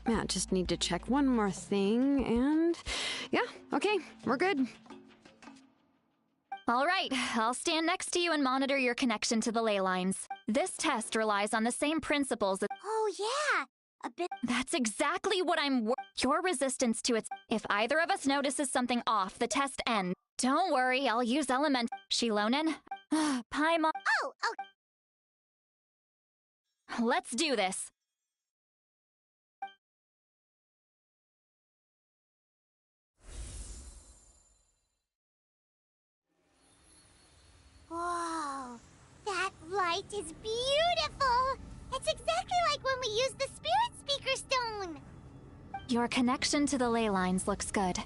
Yeah, just need to check one more thing, and yeah, okay, we're good. All right, I'll stand next to you and monitor your connection to the ley lines. This test relies on the same principles as— Oh, yeah! A bit— That's exactly what your resistance to it. If either of us notices something off, the test ends. Don't worry, I'll use element— Shilonen? Paimon— Oh, Let's do this. whoa! That light is beautiful! It's exactly like when we used the Spirit Speaker Stone! Your connection to the ley lines looks good.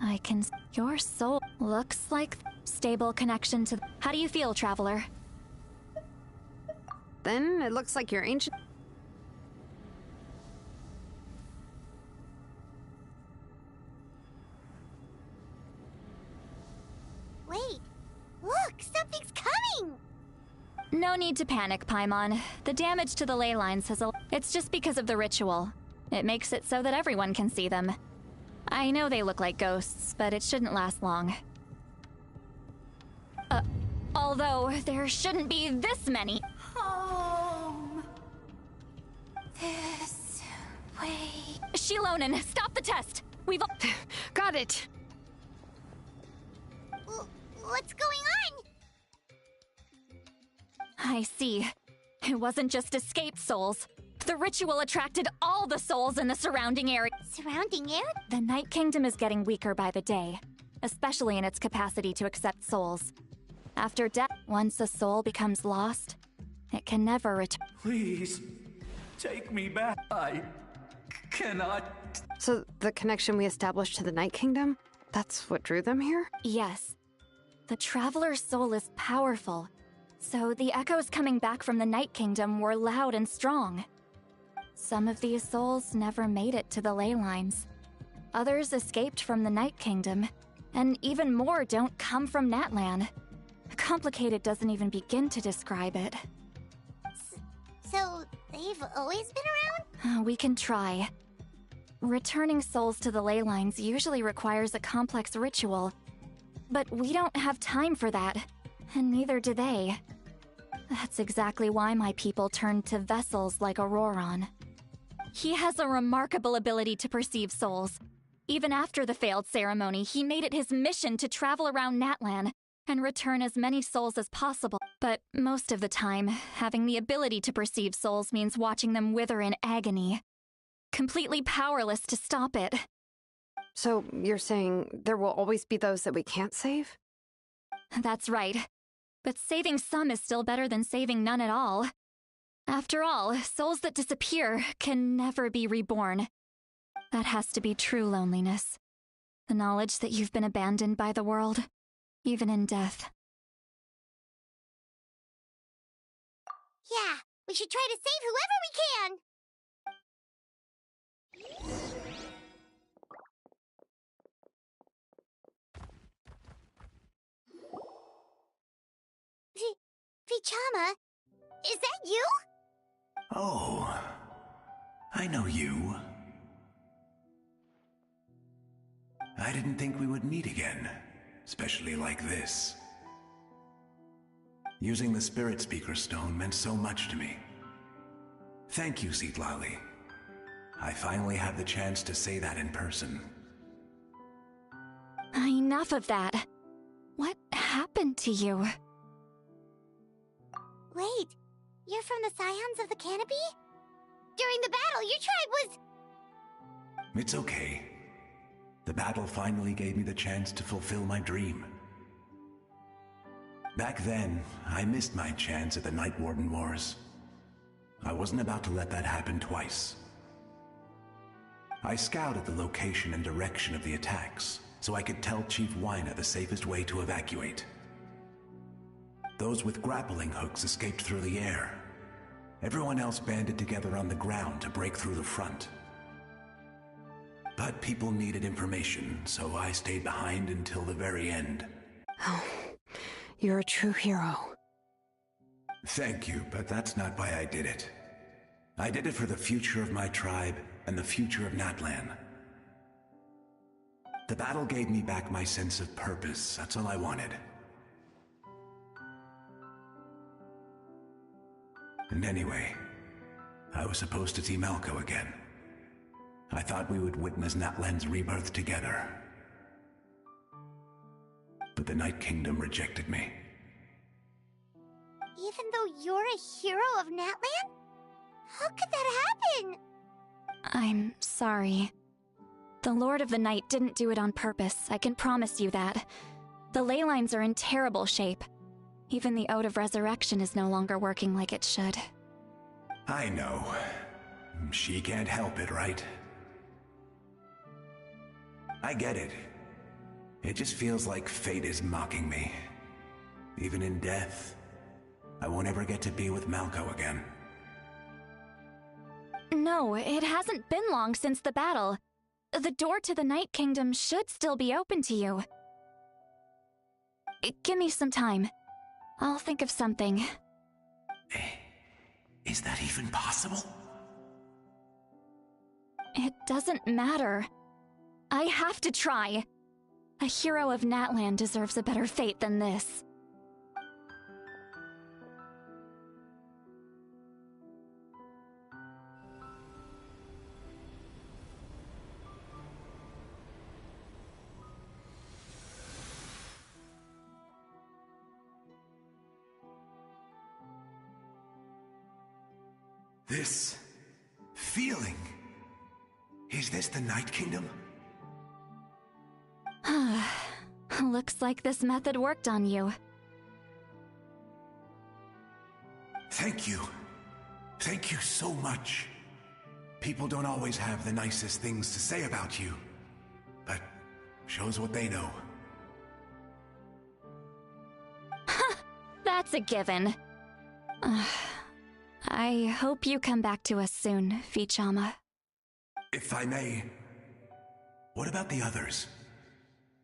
I can— Your soul looks like stable connection to— How do you feel, Traveler? Then it looks like your ancient... Wait, look, something's coming! No need to panic, Paimon. The damage to the ley lines has It's just because of the ritual. It makes it so that everyone can see them. I know they look like ghosts, but it shouldn't last long. Although there shouldn't be this many. Home. This way. Shilonen, stop the test! We've all— Got it! What's going on? I see. It wasn't just escaped souls. The ritual attracted all the souls in the surrounding area. Surrounding air? The Night Kingdom is getting weaker by the day, especially in its capacity to accept souls. After death, once a soul becomes lost, it can never return. Please, take me back. I cannot. So the connection we established to the Night Kingdom? That's what drew them here? Yes. The Traveler's soul is powerful, so the echoes coming back from the Night Kingdom were loud and strong. Some of these souls never made it to the ley lines. Others escaped from the Night Kingdom, and even more don't come from Natlan. Complicated doesn't even begin to describe it. So, they've always been around? We can try. Returning souls to the ley lines usually requires a complex ritual, but we don't have time for that, and neither do they. That's exactly why my people turned to vessels like Auroron. He has a remarkable ability to perceive souls. Even after the failed ceremony, he made it his mission to travel around Natlan and return as many souls as possible. But most of the time, having the ability to perceive souls means watching them wither in agony. Completely powerless to stop it. So you're saying there will always be those that we can't save? That's right. But saving some is still better than saving none at all. After all, souls that disappear can never be reborn. That has to be true loneliness. The knowledge that you've been abandoned by the world, even in death. Yeah, we should try to save whoever we can! Vichama, is that you? Oh, I know you. I didn't think we would meet again, especially like this. Using the Spirit Speaker Stone meant so much to me. Thank you, Citlali. I finally had the chance to say that in person. Enough of that. What happened to you? Wait, you're from the Scions of the Canopy? During the battle, your tribe was... It's okay. The battle finally gave me the chance to fulfill my dream. Back then, I missed my chance at the Night Warden Wars. I wasn't about to let that happen twice. I scouted the location and direction of the attacks, so I could tell Chief Wyna the safest way to evacuate. Those with grappling hooks escaped through the air. Everyone else banded together on the ground to break through the front. But people needed information, so I stayed behind until the very end. Oh, you're a true hero. Thank you, but that's not why I did it. I did it for the future of my tribe and the future of Natlan. The battle gave me back my sense of purpose. That's all I wanted. And anyway, I was supposed to see Malco again. I thought we would witness Natlan's rebirth together. But the Night Kingdom rejected me. Even though you're a hero of Natlan? How could that happen? I'm sorry. The Lord of the Night didn't do it on purpose, I can promise you that. The ley lines are in terrible shape. Even the Ode of Resurrection is no longer working like it should. I know. She can't help it, right? I get it. It just feels like fate is mocking me. Even in death, I won't ever get to be with Malco again. No, it hasn't been long since the battle. The door to the Night Kingdom should still be open to you. Give me some time. I'll think of something. Is that even possible? It doesn't matter. I have to try. A hero of Natlan deserves a better fate than this. This feeling. Is this the Night Kingdom? Looks like this method worked on you. Thank you. Thank you so much. People don't always have the nicest things to say about you, but shows what they know. That's a given. I hope you come back to us soon, Vichama. If I may, what about the others?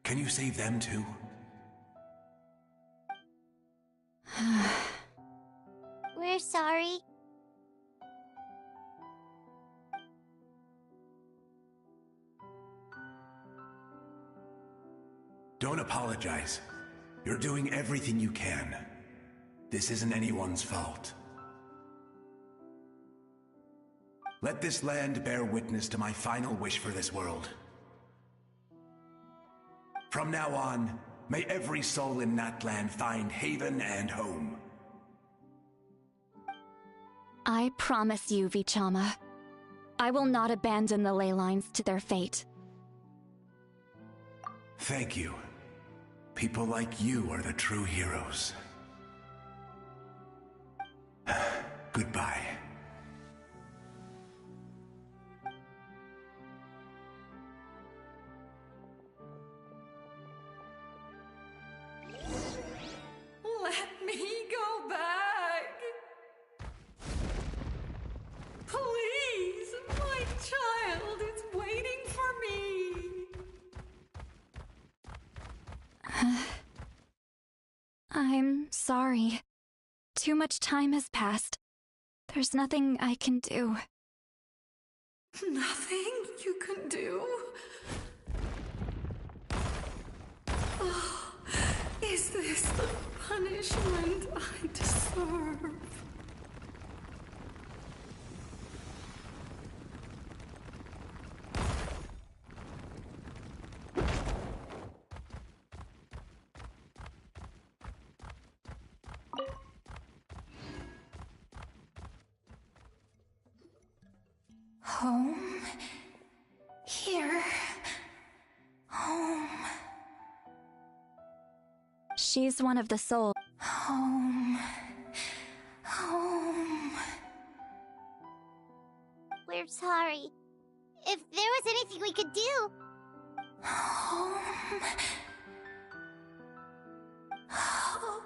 Can you save them too? We're sorry. Don't apologize. You're doing everything you can. This isn't anyone's fault. Let this land bear witness to my final wish for this world. From now on, may every soul in Natlan find haven and home. I promise you, Vichama. I will not abandon the ley lines to their fate. Thank you. People like you are the true heroes. Goodbye. Let me go back! Please, my child is waiting for me! I'm sorry. Too much time has passed. There's nothing I can do. Nothing you can do? Oh, is this the punishment I deserve? Home? Here? Home? She's one of the souls. Home. Home. We're sorry. If there was anything we could do... Home. Home.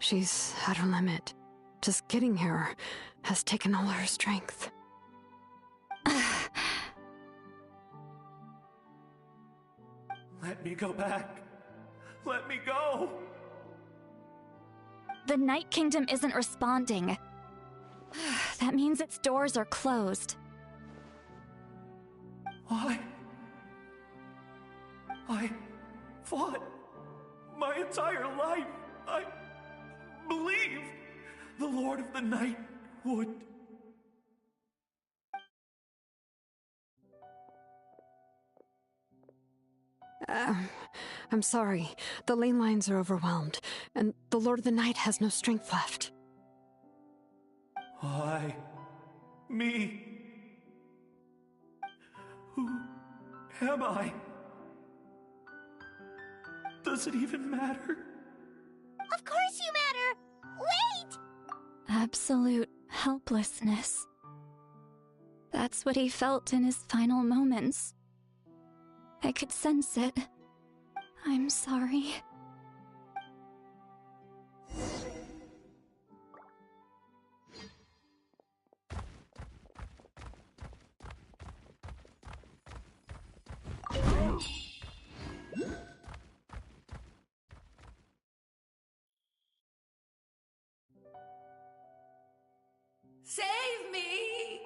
She's at her limit. Just getting here has taken all her strength. Let me go back. Let me go. The Night Kingdom isn't responding. That means its doors are closed. Why? I fought my entire life. I believed the Lord of the Night would. I'm sorry. The ley lines are overwhelmed, and the Lord of the Night has no strength left. Why? Me? Who am I? Does it even matter? Of course you matter! Wait! Absolute helplessness. That's what he felt in his final moments. I could sense it. I'm sorry. Save me!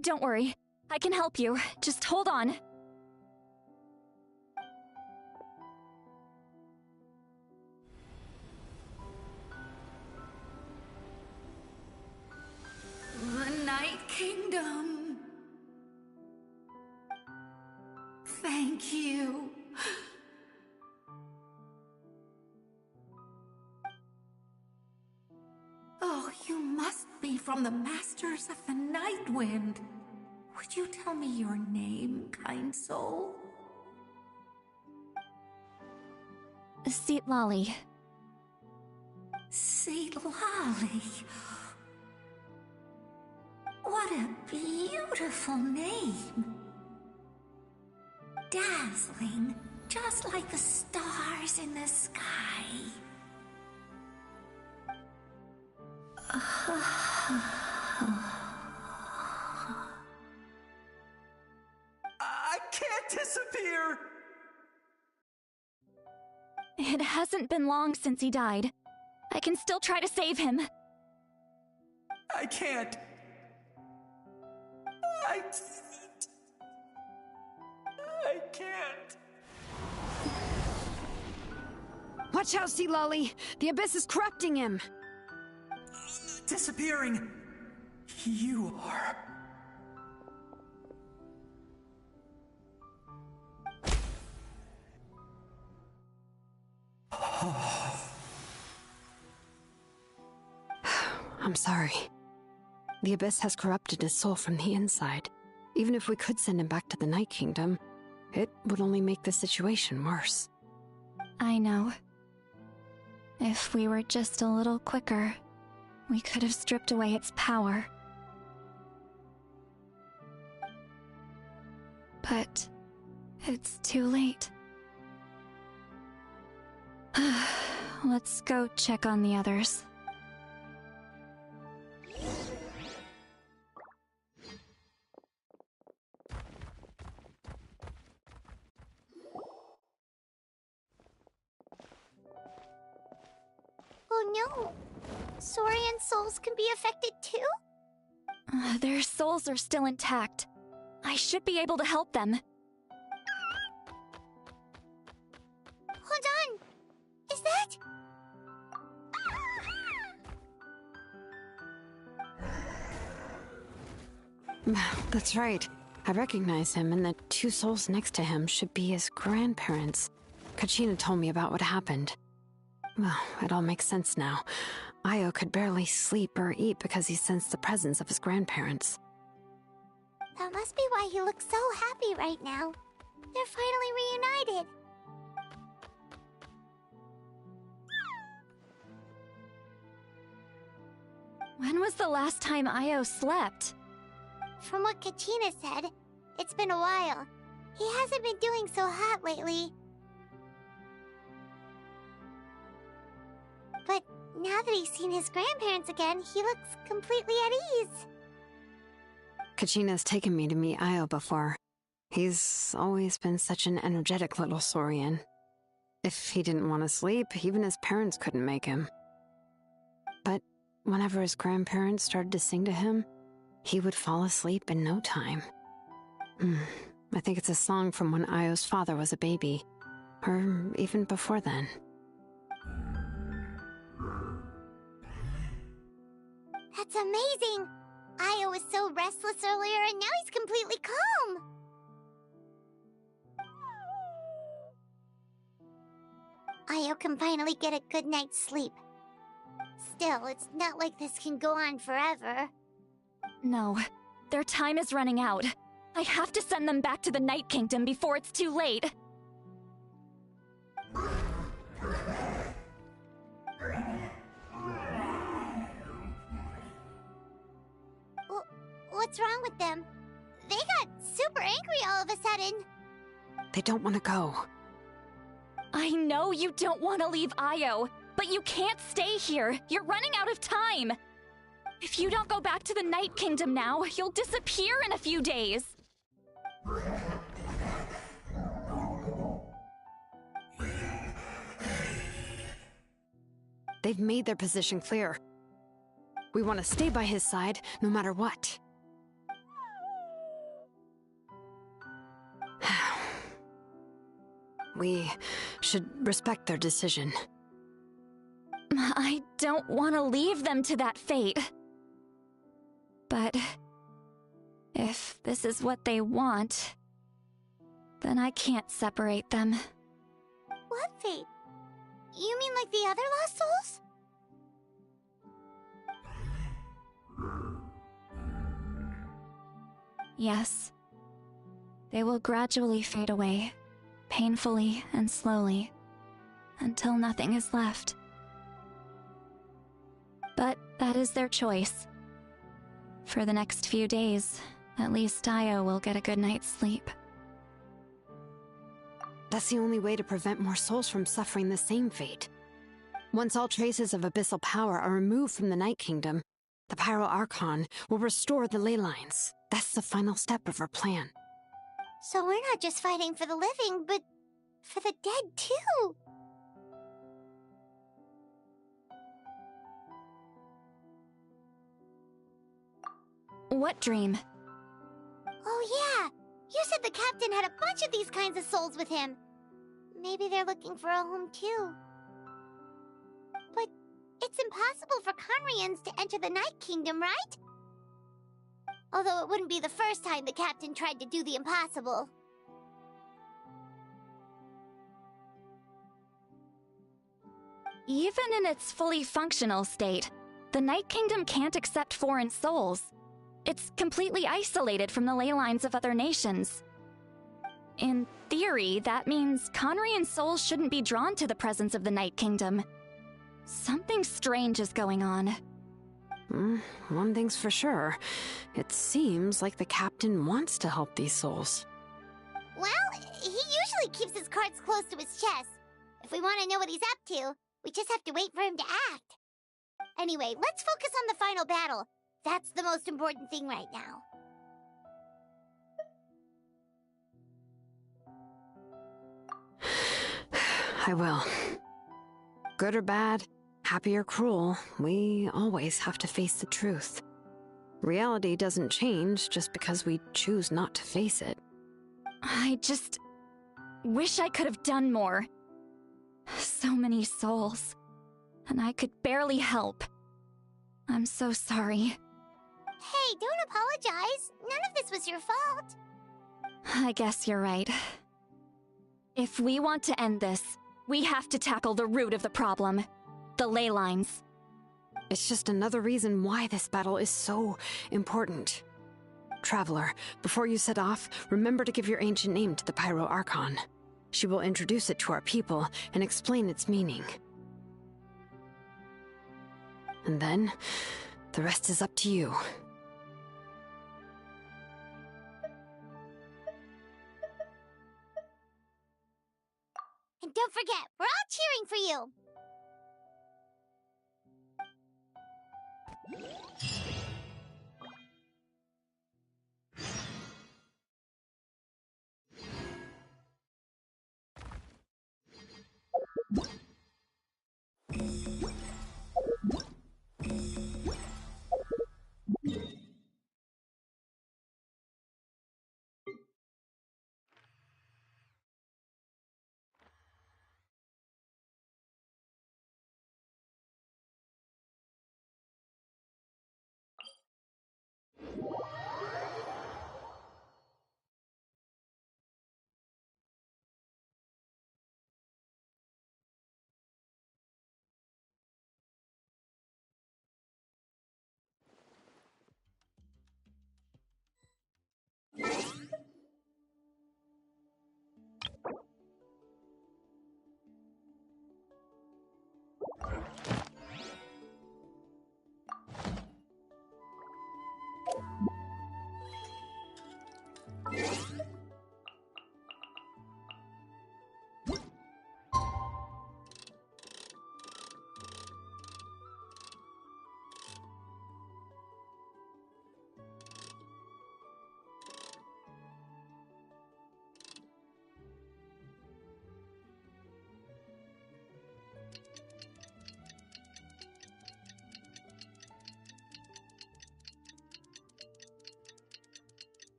Don't worry. I can help you. Just hold on. The Night Kingdom. Thank you. Oh, you must be from the Masters of the Night Wind. Would you tell me your name, kind soul? Lolly. Lolly. What a beautiful name. Dazzling, just like the stars in the sky. I can't disappear! It hasn't been long since he died. I can still try to save him. I can't. I can't. Watch out, Sea Lolly! The Abyss is corrupting him! Disappearing. You are. I'm sorry. The Abyss has corrupted his soul from the inside. Even if we could send him back to the Night Kingdom, it would only make the situation worse. I know. If we were just a little quicker, we could have stripped away its power. But it's too late. Let's go check on the others. Oh no! Saurian souls can be affected too? Their souls are still intact. I should be able to help them. Hold on! Is that... That's right. I recognize him, and the two souls next to him should be his grandparents. Kachina told me about what happened. Well, it all makes sense now. Io could barely sleep or eat because he sensed the presence of his grandparents. That must be why he looks so happy right now. They're finally reunited. When was the last time Io slept? From what Kachina said, it's been a while. He hasn't been doing so hot lately. But now that he's seen his grandparents again, he looks completely at ease. Kachina's taken me to meet Io before. He's always been such an energetic little Saurian. If he didn't want to sleep, even his parents couldn't make him. But whenever his grandparents started to sing to him, he would fall asleep in no time. I think it's a song from when Io's father was a baby, or even before then. That's amazing! Io was so restless earlier, and now he's completely calm! Io can finally get a good night's sleep. Still, it's not like this can go on forever. No, their time is running out. I have to send them back to the Night Kingdom before it's too late. What's wrong with them? They got super angry all of a sudden. They don't want to go. I know you don't want to leave Io, but you can't stay here. You're running out of time. If you don't go back to the Night Kingdom now, you'll disappear in a few days. They've made their position clear. We want to stay by his side, no matter what. We should respect their decision. I don't want to leave them to that fate. But if this is what they want, then I can't separate them. What fate? You mean like the other lost souls? Yes. They will gradually fade away, painfully and slowly, until nothing is left. But that is their choice. For the next few days, at least Io will get a good night's sleep. That's the only way to prevent more souls from suffering the same fate. Once all traces of abyssal power are removed from the Night Kingdom, the Pyro Archon will restore the ley lines. That's the final step of our plan. So we're not just fighting for the living, but for the dead too. What dream? Oh yeah, you said the captain had a bunch of these kinds of souls with him. Maybe they're looking for a home too. But it's impossible for Conrians to enter the Night Kingdom, right? Although it wouldn't be the first time the captain tried to do the impossible. Even in its fully functional state, the Night Kingdom can't accept foreign souls. It's completely isolated from the ley lines of other nations. In theory, that means Conrian souls shouldn't be drawn to the presence of the Night Kingdom. Something strange is going on. One thing's for sure. It seems like the captain wants to help these souls. Well, he usually keeps his cards close to his chest. If we want to know what he's up to, we just have to wait for him to act. Anyway, let's focus on the final battle. That's the most important thing right now. I will. Good or bad, happy or cruel, we always have to face the truth. Reality doesn't change just because we choose not to face it. I just wish I could have done more. So many souls, and I could barely help. I'm so sorry. Hey, don't apologize. None of this was your fault. I guess you're right. If we want to end this, we have to tackle the root of the problem. The ley lines. It's just another reason why this battle is so important. Traveler, before you set off, remember to give your ancient name to the Pyro Archon. She will introduce it to our people and explain its meaning. And then, the rest is up to you. And don't forget, we're all cheering for you.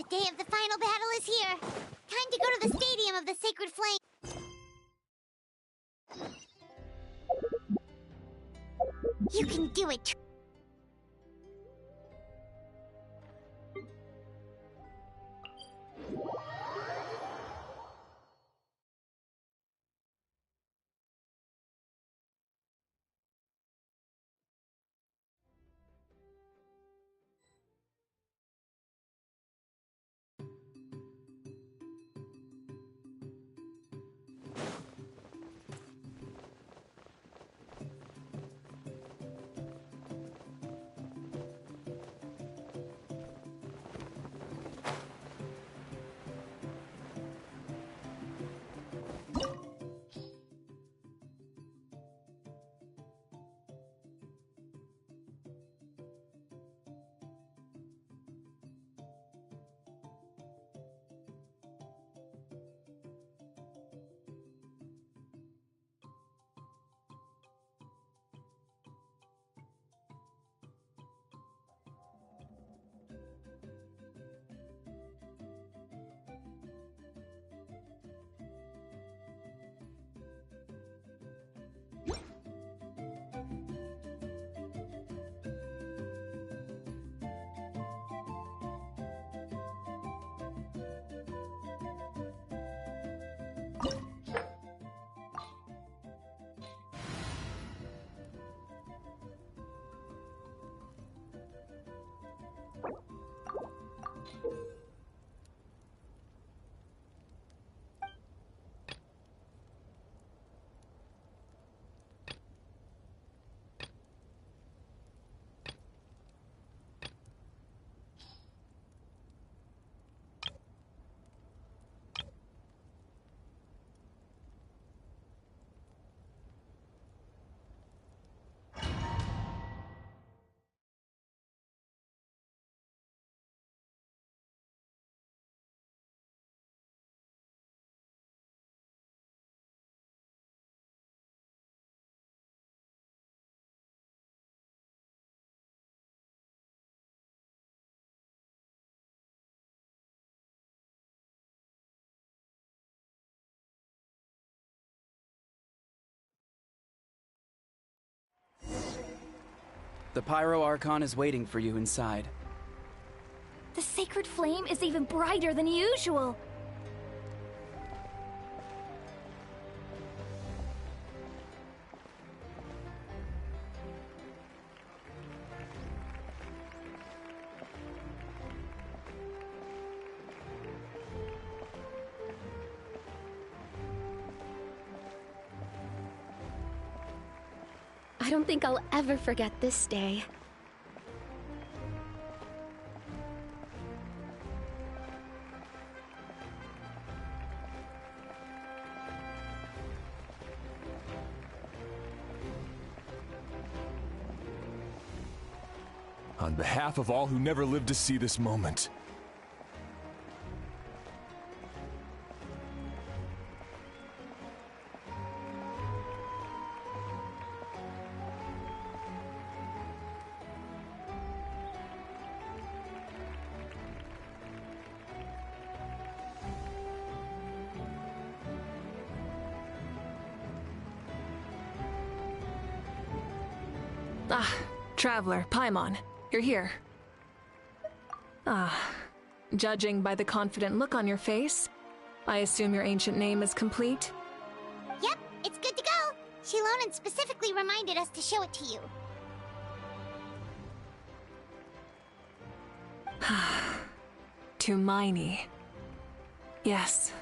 day of the final battle is here. Time to go to the Stadium of the Sacred Flame. You can do it. The Pyro Archon is waiting for you inside. The sacred flame is even brighter than usual. I don't think I'll ever forget this day. On behalf of all who never lived to see this moment, Traveler, Paimon, you're here. Judging by the confident look on your face, I assume your ancient name is complete? Yep, it's good to go. Shilonen specifically reminded us to show it to you. Tumaini. Yes,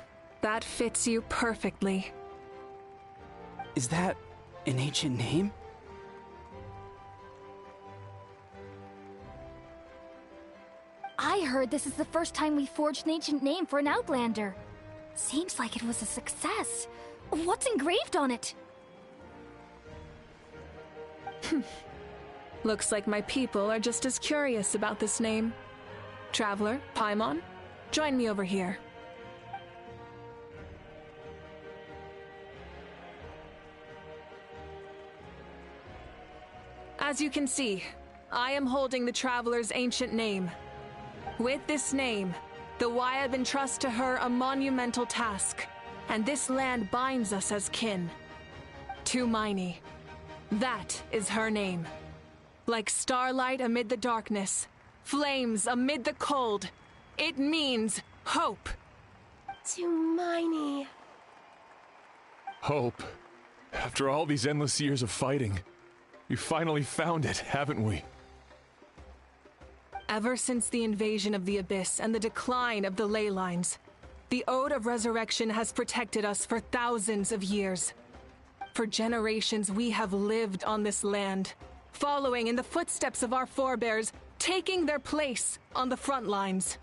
that fits you perfectly. Is that an ancient name? I heard this is the first time we forged an ancient name for an Outlander. Seems like it was a success. What's engraved on it? Looks like my people are just as curious about this name. Traveler, Paimon, join me over here. As you can see, I am holding the Traveler's ancient name. With this name, The Wyab entrust to her a monumental task, and this land binds us as kin. To Miney. That is her name. Like starlight amid the darkness, flames amid the cold, it means hope. To Miney. Hope. After all these endless years of fighting, we finally found it, haven't we? Ever since the invasion of the Abyss and the decline of the ley lines, the Ode of Resurrection has protected us for thousands of years. For generations we have lived on this land, following in the footsteps of our forebears, taking their place on the front lines.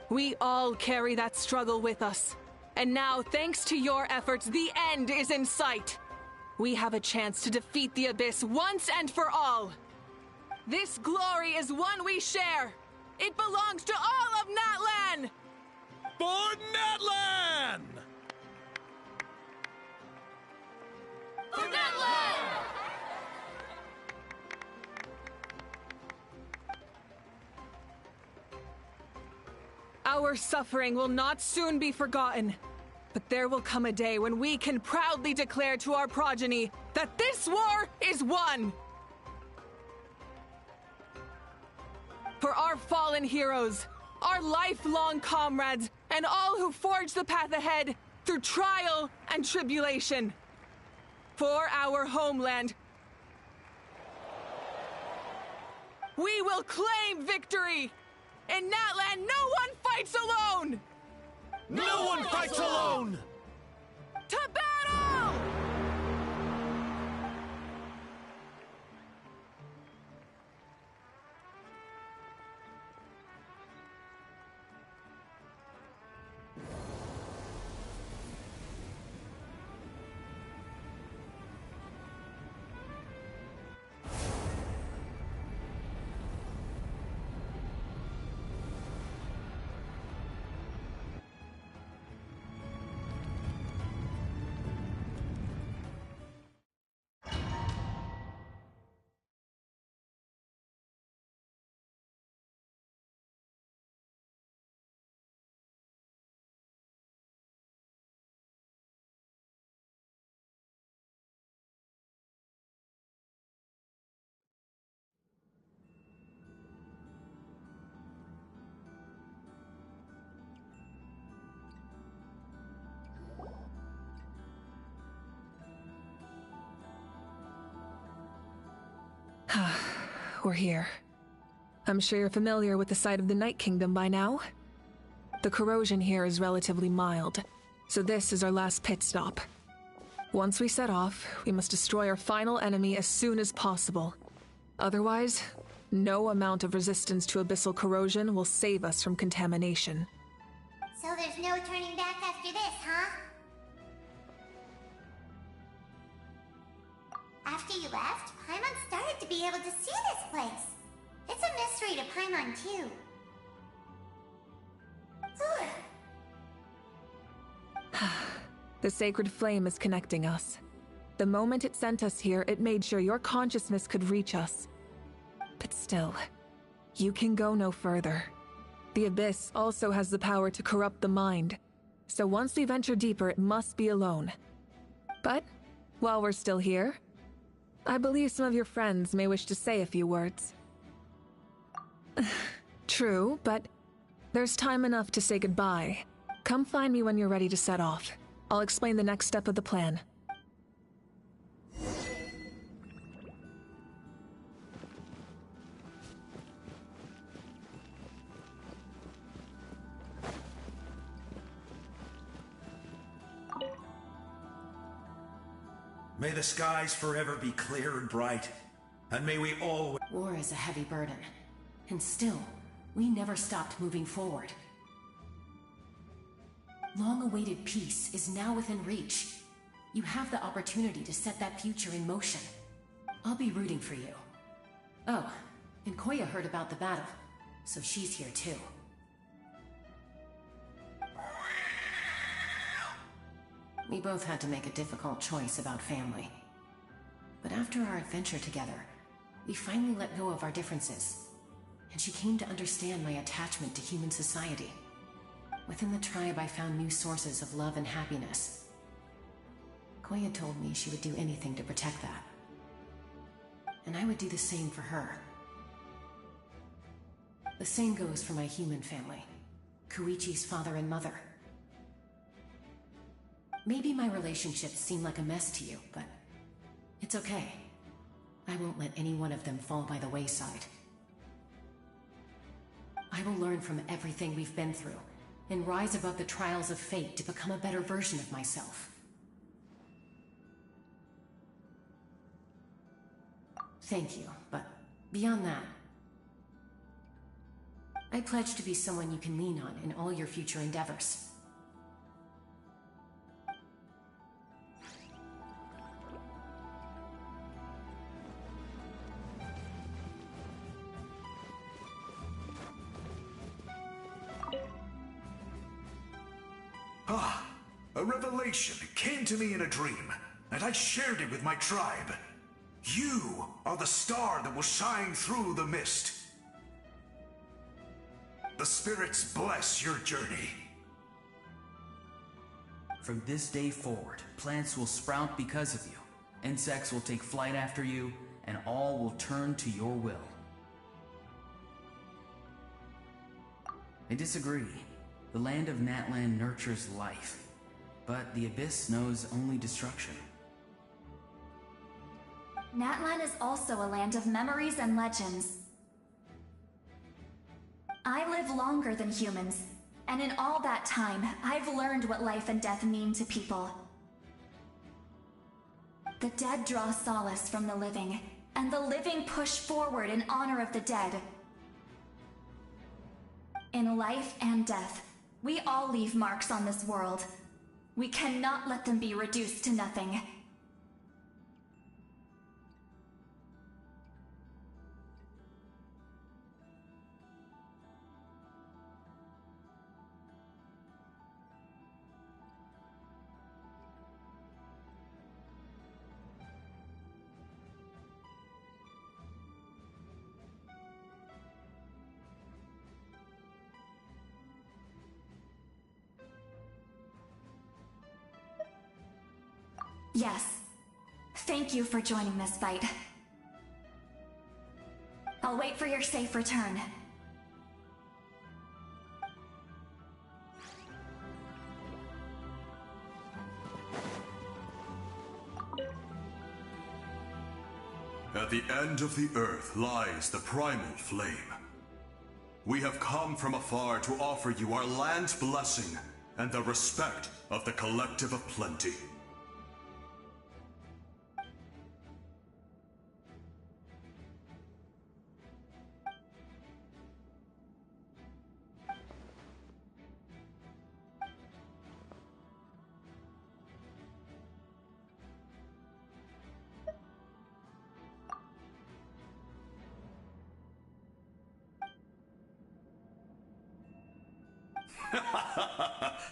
We all carry that struggle with us. And now, thanks to your efforts, the end is in sight. We have a chance to defeat the Abyss once and for all. This glory is one we share. It belongs to all of Natlan! For Natlan! For Natlan! Our suffering will not soon be forgotten. But there will come a day when we can proudly declare to our progeny that this war is won! For our fallen heroes, our lifelong comrades, and all who forge the path ahead through trial and tribulation. For our homeland, we will claim victory! In Natlan, no one fights alone! No one fights alone! To battle! We're here. I'm sure you're familiar with the site of the Night Kingdom by now. The corrosion here is relatively mild, so this is our last pit stop. Once we set off, we must destroy our final enemy as soon as possible. Otherwise, no amount of resistance to abyssal corrosion will save us from contamination. So there's no turning back after this, huh? After you left, Paimon started to be able to see this place. It's a mystery to Paimon, too. The sacred flame is connecting us. The moment it sent us here, it made sure your consciousness could reach us. But still, you can go no further. The Abyss also has the power to corrupt the mind, so once we venture deeper, it must be alone. But, while we're still here, I believe some of your friends may wish to say a few words. True, but there's time enough to say goodbye. Come find me when you're ready to set off. I'll explain the next step of the plan. May the skies forever be clear and bright, and may we always... War is a heavy burden, and still, we never stopped moving forward. Long-awaited peace is now within reach. You have the opportunity to set that future in motion. I'll be rooting for you. Oh, and Koya heard about the battle, so she's here too. We both had to make a difficult choice about family. But after our adventure together, we finally let go of our differences. and she came to understand my attachment to human society. Within the tribe, I found new sources of love and happiness. Koya told me she would do anything to protect that. And I would do the same for her. The same goes for my human family, Koichi's father and mother. Maybe my relationships seem like a mess to you, but it's okay. I won't let any one of them fall by the wayside. I will learn from everything we've been through and rise above the trials of fate to become a better version of myself. Thank you, but beyond that, I pledge to be someone you can lean on in all your future endeavors. A revelation came to me in a dream, and I shared it with my tribe. You are the star that will shine through the mist. The spirits bless your journey. From this day forward, plants will sprout because of you. Insects will take flight after you, and all will turn to your will. I disagree. The land of Natlan nurtures life, but the Abyss knows only destruction. Natlan is also a land of memories and legends. I live longer than humans, and in all that time, I've learned what life and death mean to people. The dead draw solace from the living, and the living push forward in honor of the dead. In life and death, we all leave marks on this world. We cannot let them be reduced to nothing. Yes. Thank you for joining this fight. I'll wait for your safe return. At the end of the earth lies the primal flame. We have come from afar to offer you our land's blessing and the respect of the Collective of Plenty.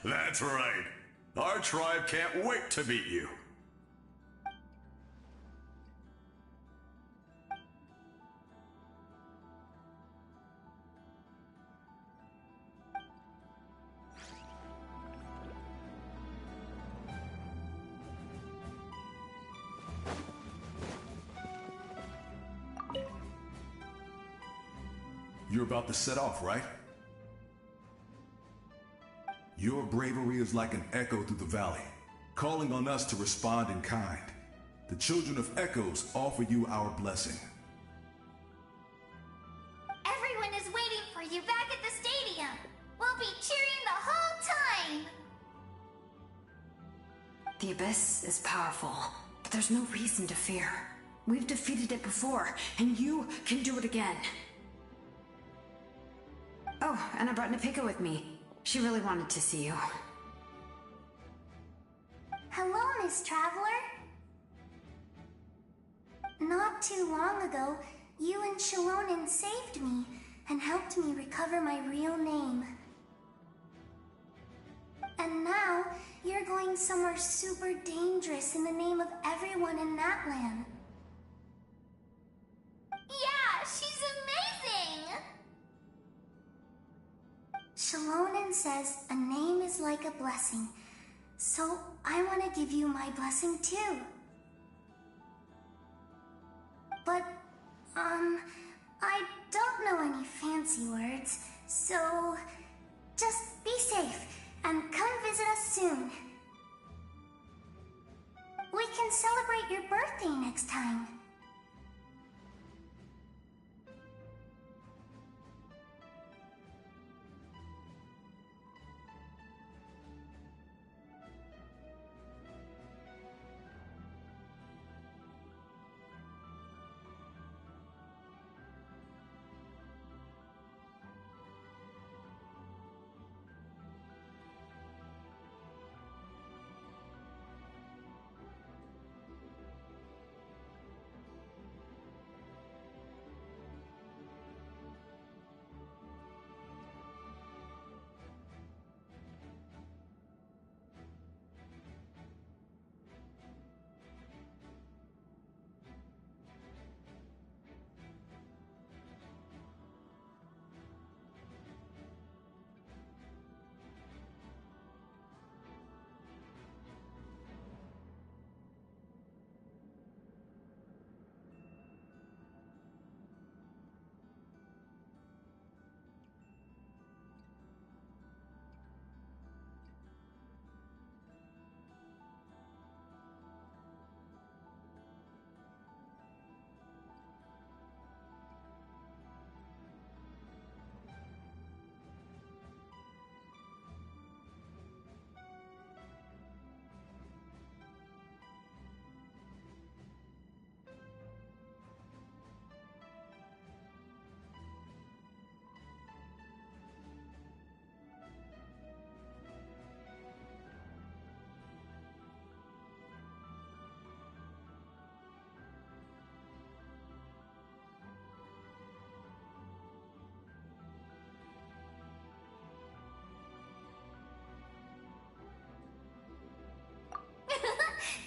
That's right. Our tribe can't wait to meet you. You're about to set off, right? Your bravery is like an echo through the valley, calling on us to respond in kind. The Children of Echoes offer you our blessing. Everyone is waiting for you back at the stadium. We'll be cheering the whole time. The Abyss is powerful, but there's no reason to fear. We've defeated it before, and you can do it again. Oh, and I brought Napika with me. She really wanted to see you. Hello, Miss Traveler. Not too long ago, you and Shalonen saved me and helped me recover my real name. And now, you're going somewhere super dangerous in the name of everyone in Natlan. Yeah, she's amazing! Shalonen says a name is like a blessing, so I want to give you my blessing too. But, I don't know any fancy words, so just be safe and come visit us soon. We can celebrate your birthday next time.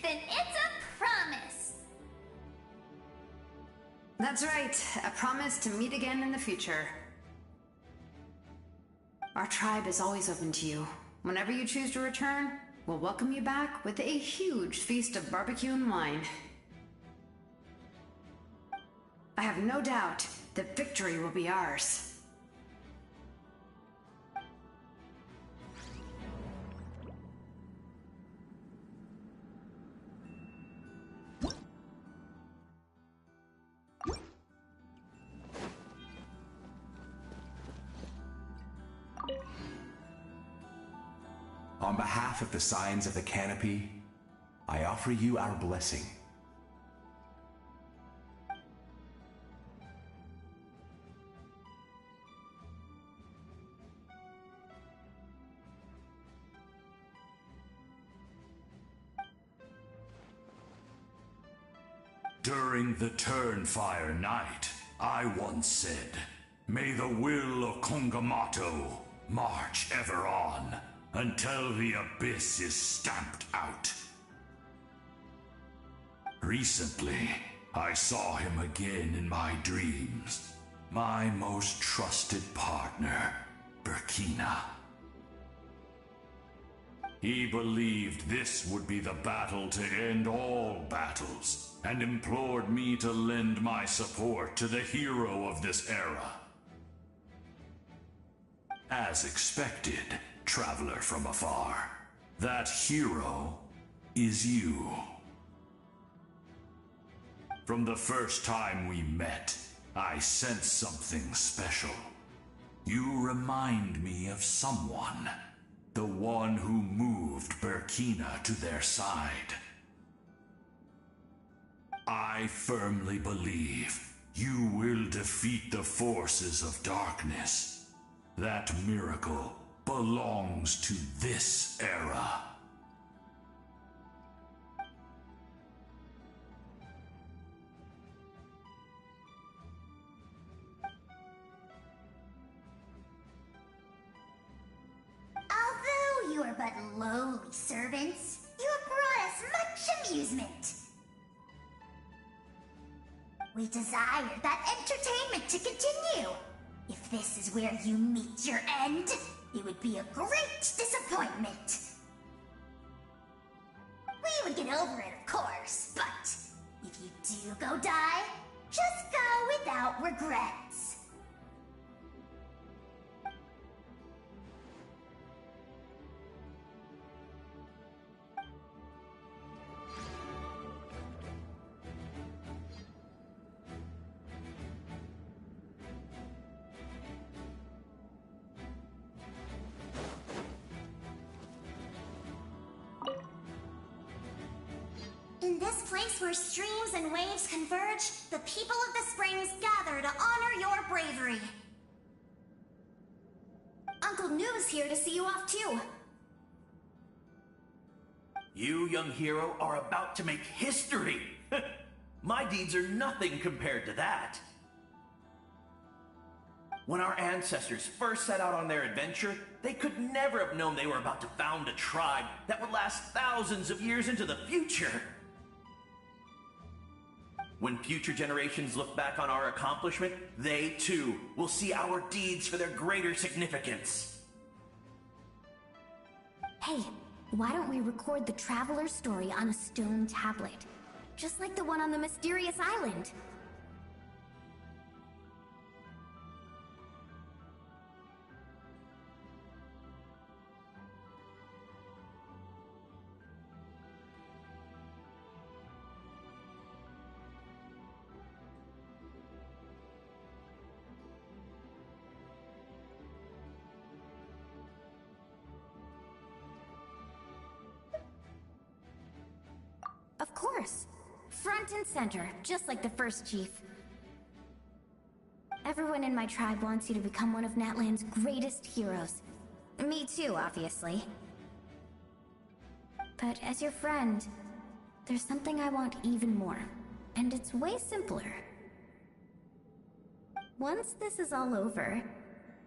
Then it's a promise! That's right, a promise to meet again in the future. Our tribe is always open to you. Whenever you choose to return, we'll welcome you back with a huge feast of barbecue and wine. I have no doubt that victory will be ours. On behalf of the Signs of the Canopy, I offer you our blessing. During the Turnfire Night, I once said, "May the will of Kongamato march ever on, until the abyss is stamped out." Recently, I saw him again in my dreams. My most trusted partner, Burkina. He believed this would be the battle to end all battles, and implored me to lend my support to the hero of this era. As expected, traveler from afar, that hero is you. From the first time we met, I sensed something special. You remind me of someone, the one who moved Burkina to their side. I firmly believe you will defeat the forces of darkness. That miracle belongs to this era. Although you are but lowly servants, you have brought us much amusement. We desire that entertainment to continue. If this is where you meet your end, it would be a great disappointment. We would get over it, of course, but if you do go die, just go without regrets. In this place where streams and waves converge, the people of the springs gather to honor your bravery. Uncle Noo's here to see you off too. You, young hero, are about to make history. My deeds are nothing compared to that. When our ancestors first set out on their adventure, they could never have known they were about to found a tribe that would last thousands of years into the future. When future generations look back on our accomplishment, they too will see our deeds for their greater significance. Hey, why don't we record the traveler's story on a stone tablet? Just like the one on the mysterious island. Of course. Front and center, just like the first chief. Everyone in my tribe wants you to become one of Natlan's greatest heroes. Me too, obviously. But as your friend, there's something I want even more. And it's way simpler. Once this is all over,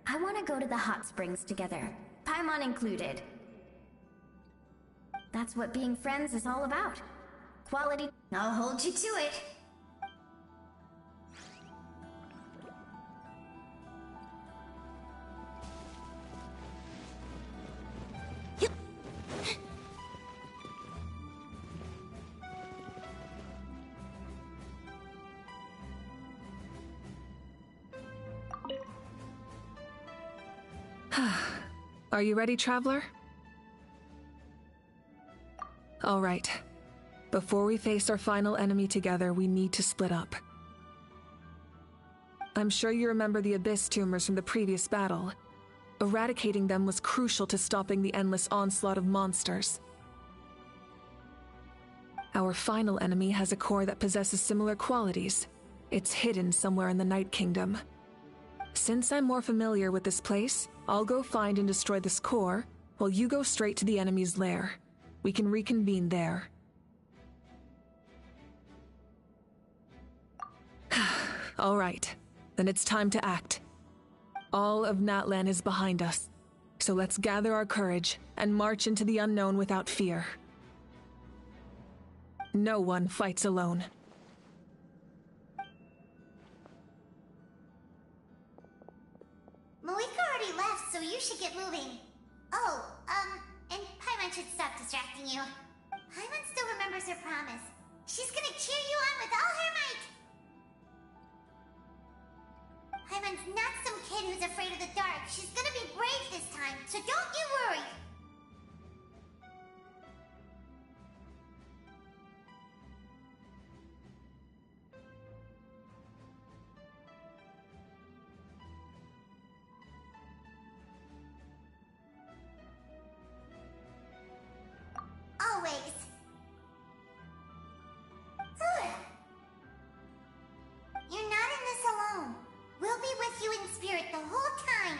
I want to go to the hot springs together, Paimon included. That's what being friends is all about. Quality. I'll hold you to it. Are you ready, traveler? All right. Before we face our final enemy together, we need to split up. I'm sure you remember the Abyss tumors from the previous battle. Eradicating them was crucial to stopping the endless onslaught of monsters. Our final enemy has a core that possesses similar qualities. It's hidden somewhere in the Night Kingdom. Since I'm more familiar with this place, I'll go find and destroy this core, while you go straight to the enemy's lair. We can reconvene there. All right, then it's time to act. All of Natlan is behind us, so let's gather our courage and march into the unknown without fear. No one fights alone. Malika already left, so you should get moving. Oh, and Paimon should stop distracting you. Paimon still remembers her promise. She's gonna cheer you on with all her might! Paimon's not some kid who's afraid of the dark. She's gonna be brave this time, so don't you worry! Always. You're not in this alone. We'll be with you in spirit the whole time.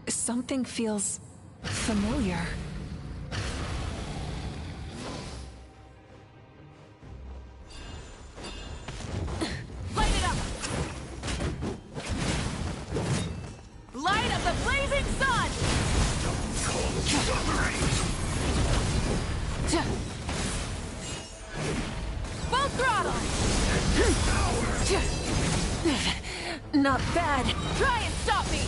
Something feels familiar. Light it up! Light of the blazing sun! Full throttle! Not bad. Try and stop me!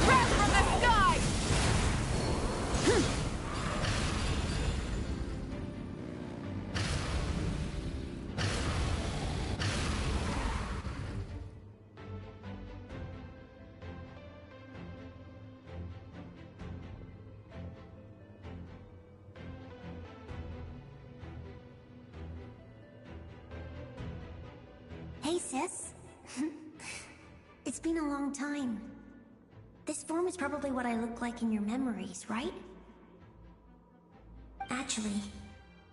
Crash from the sky! Hey, sis. It's been a long time. This form is probably what I look like in your memories, right? Actually,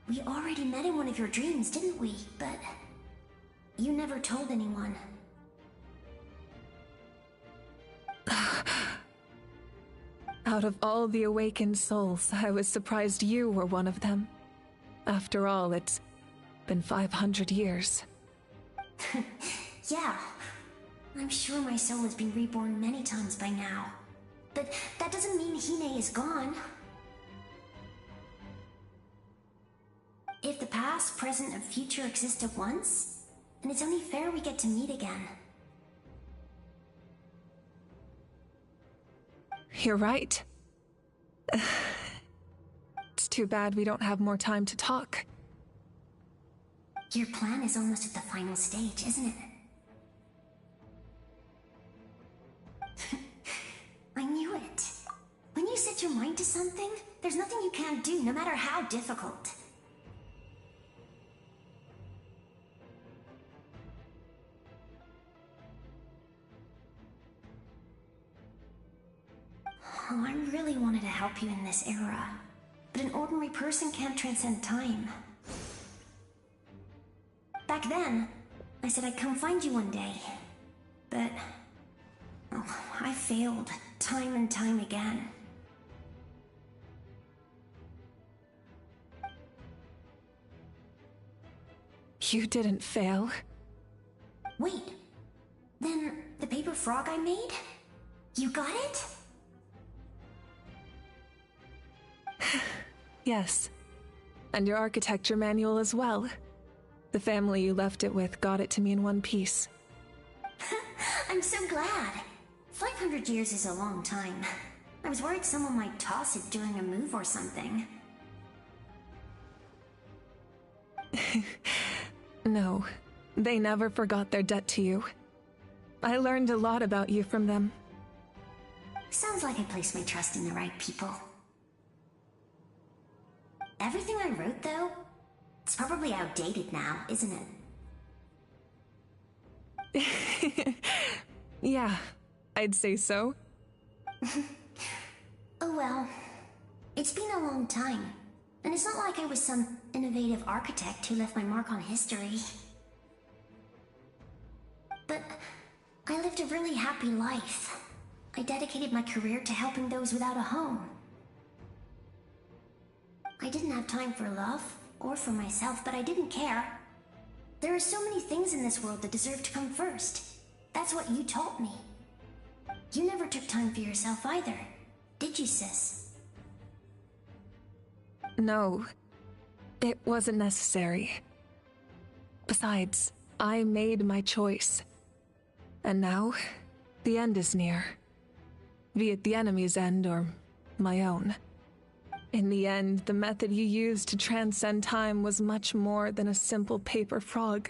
we already met in one of your dreams, didn't we? But you never told anyone. Out of all the awakened souls, I was surprised you were one of them. After all, it's been 500 years. Yeah. I'm sure my soul has been reborn many times by now. But that doesn't mean Hine is gone. If the past, present, and future exist at once, then it's only fair we get to meet again. You're right. It's too bad we don't have more time to talk. Your plan is almost at the final stage, isn't it? I knew it. When you set your mind to something, there's nothing you can't do, no matter how difficult. Oh, I really wanted to help you in this era, but an ordinary person can't transcend time. Back then, I said I'd come find you one day, but oh, I failed time and time again. You didn't fail. Wait, then the paper frog I made? You got it? Yes, and your architecture manual as well. The family you left it with got it to me in one piece. I'm so glad. 500 years is a long time. I was worried someone might toss it during a move or something. No, they never forgot their debt to you. I learned a lot about you from them. Sounds like I placed my trust in the right people. Everything I wrote, though, it's probably outdated now, isn't it? Yeah, I'd say so. Oh well. It's been a long time. And it's not like I was some innovative architect who left my mark on history. But I lived a really happy life. I dedicated my career to helping those without a home. I didn't have time for love, or for myself, but I didn't care. There are so many things in this world that deserve to come first. That's what you taught me. You never took time for yourself either, did you, sis? No, it wasn't necessary. Besides, I made my choice. And now, the end is near. Be it the enemy's end or my own. In the end, the method you used to transcend time was much more than a simple paper frog.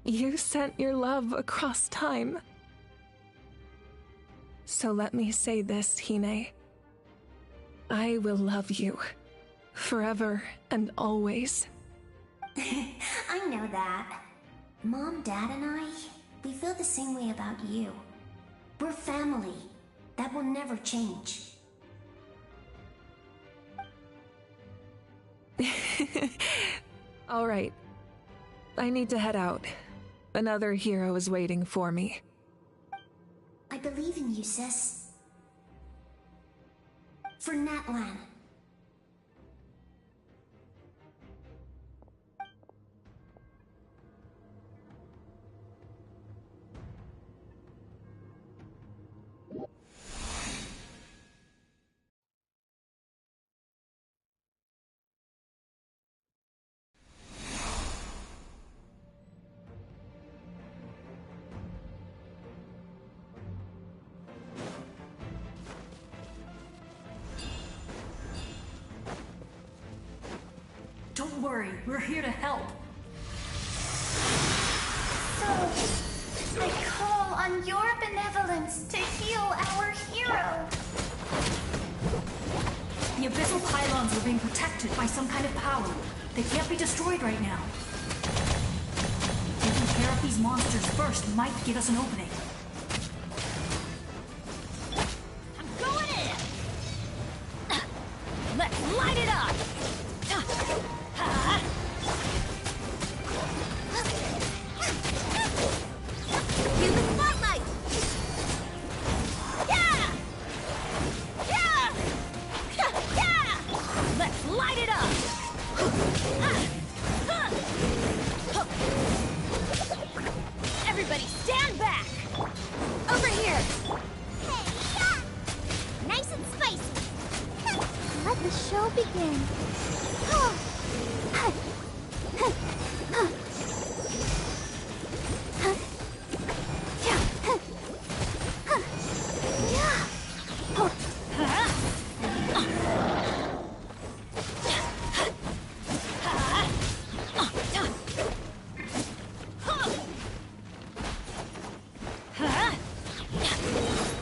You sent your love across time. So let me say this, Hine. I will love you. Forever and always. I know that. Mom, Dad, and I, we feel the same way about you. We're family. That will never change. All right. I need to head out. Another hero is waiting for me. I believe in you, sis. For Natlan. Don't worry, we're here to help. So, I call on your benevolence to heal our hero. The abyssal pylons are being protected by some kind of power. They can't be destroyed right now. Taking care of these monsters first might give us an opening. I'm going in! Let's light it up! Feel the spotlight! Yeah! Yeah! Yeah! Let's light it up! Everybody stand back! Over here! Hey, yeah! Nice and spicy! Let the show begin!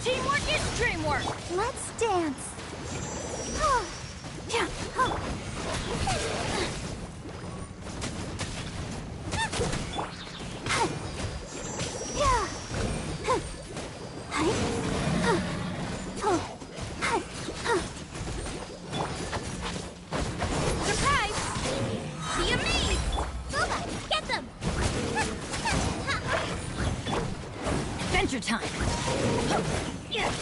Teamwork is dreamwork! Let's dance! Surprise! See me! Booba, get them! Adventure time! You're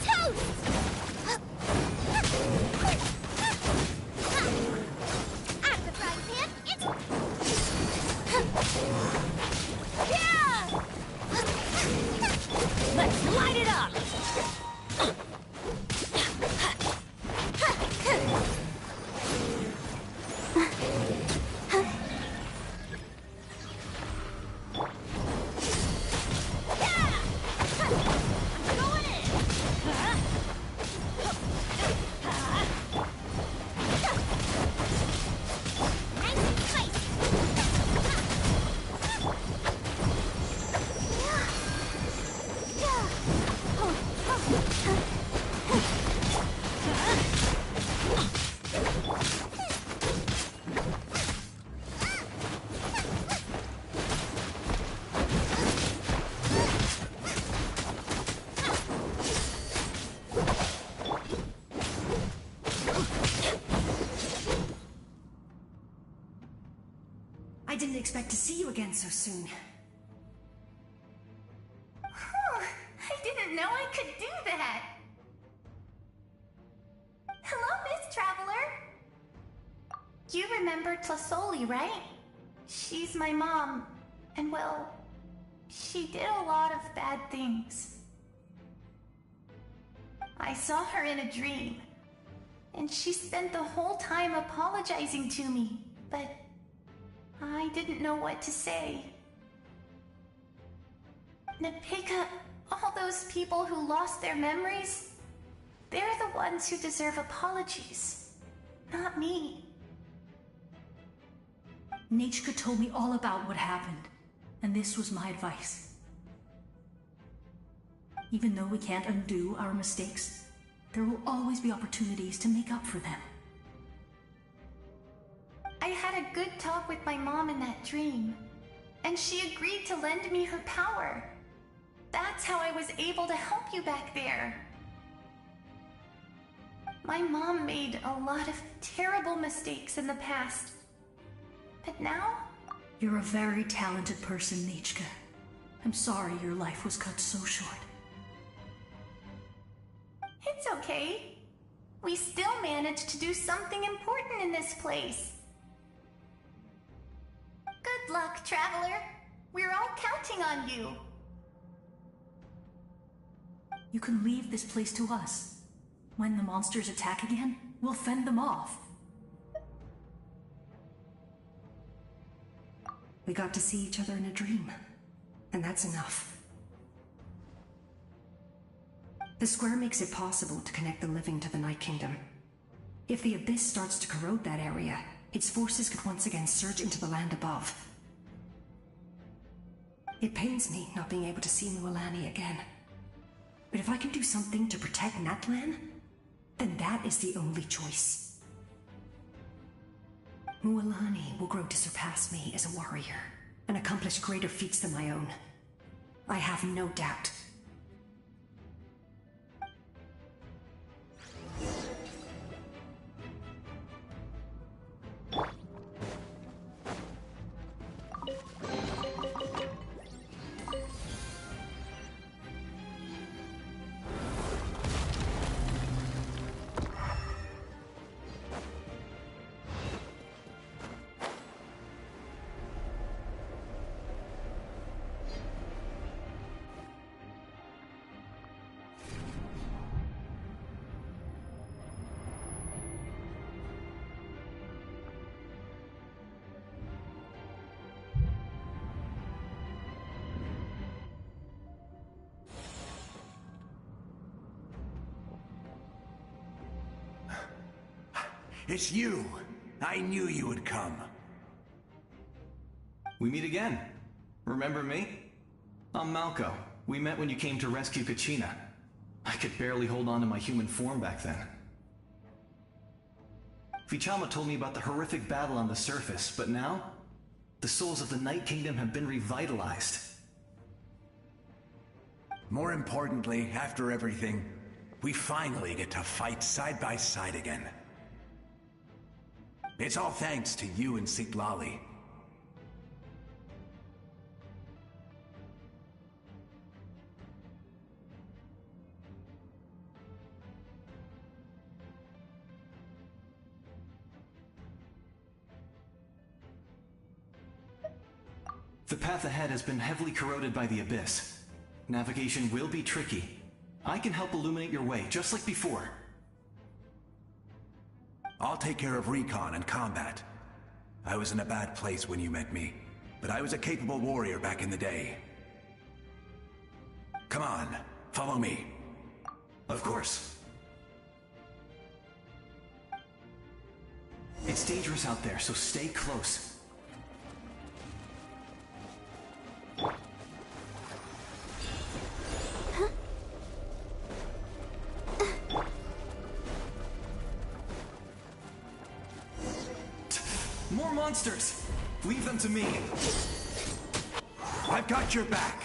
toast! Out of the frying pan, it's... Yeah! Let's light it up! I didn't expect to see you again so soon. I didn't know I could do that. Hello, Miss Traveler. You remember Tlasoli, right? She's my mom, and well, she did a lot of bad things. I saw her in a dream, and she spent the whole time apologizing to me, but I didn't know what to say. Napika, all those people who lost their memories, they're the ones who deserve apologies, not me. Nachka told me all about what happened, and this was my advice. Even though we can't undo our mistakes, there will always be opportunities to make up for them. I had a good talk with my mom in that dream, and she agreed to lend me her power. That's how I was able to help you back there. My mom made a lot of terrible mistakes in the past. But now? You're a very talented person, Nichka. I'm sorry your life was cut so short. It's okay. We still managed to do something important in this place. Good luck, Traveler. We're all counting on you. You can leave this place to us. When the monsters attack again, we'll fend them off. We got to see each other in a dream, and that's enough. The square makes it possible to connect the living to the Night Kingdom. If the Abyss starts to corrode that area, its forces could once again surge into the land above. It pains me not being able to see Mualani again. But if I can do something to protect Natlan, then that is the only choice. Mualani will grow to surpass me as a warrior, and accomplish greater feats than my own. I have no doubt. It's you! I knew you would come. We meet again. Remember me? I'm Malco. We met when you came to rescue Kachina. I could barely hold on to my human form back then. Vichama told me about the horrific battle on the surface, but now, the souls of the Night Kingdom have been revitalized. More importantly, after everything, we finally get to fight side by side again. It's all thanks to you and Sitlali. The path ahead has been heavily corroded by the Abyss. Navigation will be tricky. I can help illuminate your way, just like before. I'll take care of recon and combat. I was in a bad place when you met me, but I was a capable warrior back in the day. Come on, follow me. Of course. It's dangerous out there, so stay close. More monsters! Leave them to me! I've got your back!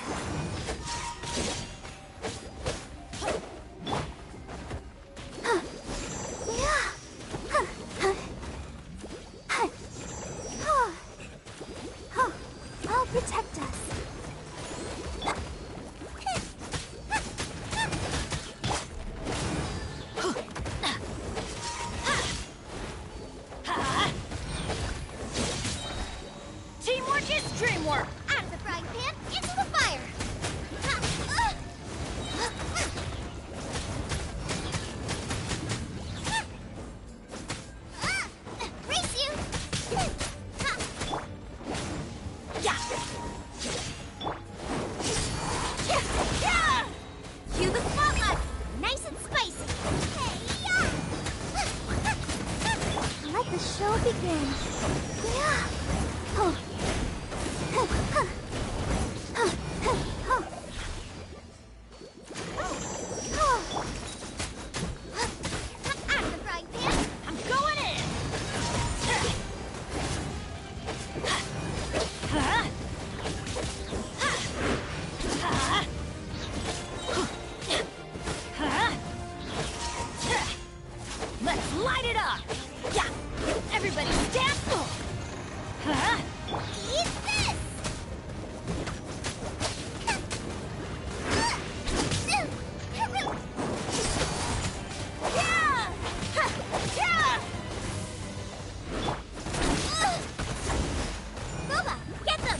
I'll protect us. Teamwork is dreamwork! Out of the frying pan, into the fire! Race you! Cue the spotlight! Nice and spicy! Let the show begin! Out of the frying pan! I'm going in! Everybody stand full! Huh? Eat this! Boba, get them!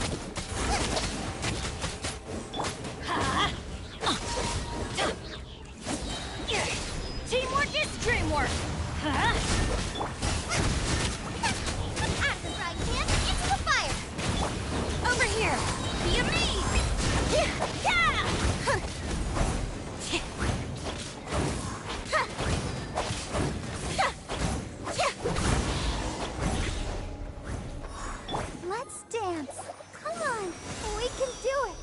Teamwork is dreamwork! Huh? Out of the frying pan, into the fire! Over here! Be a me! Let's dance. Come on, we can do it.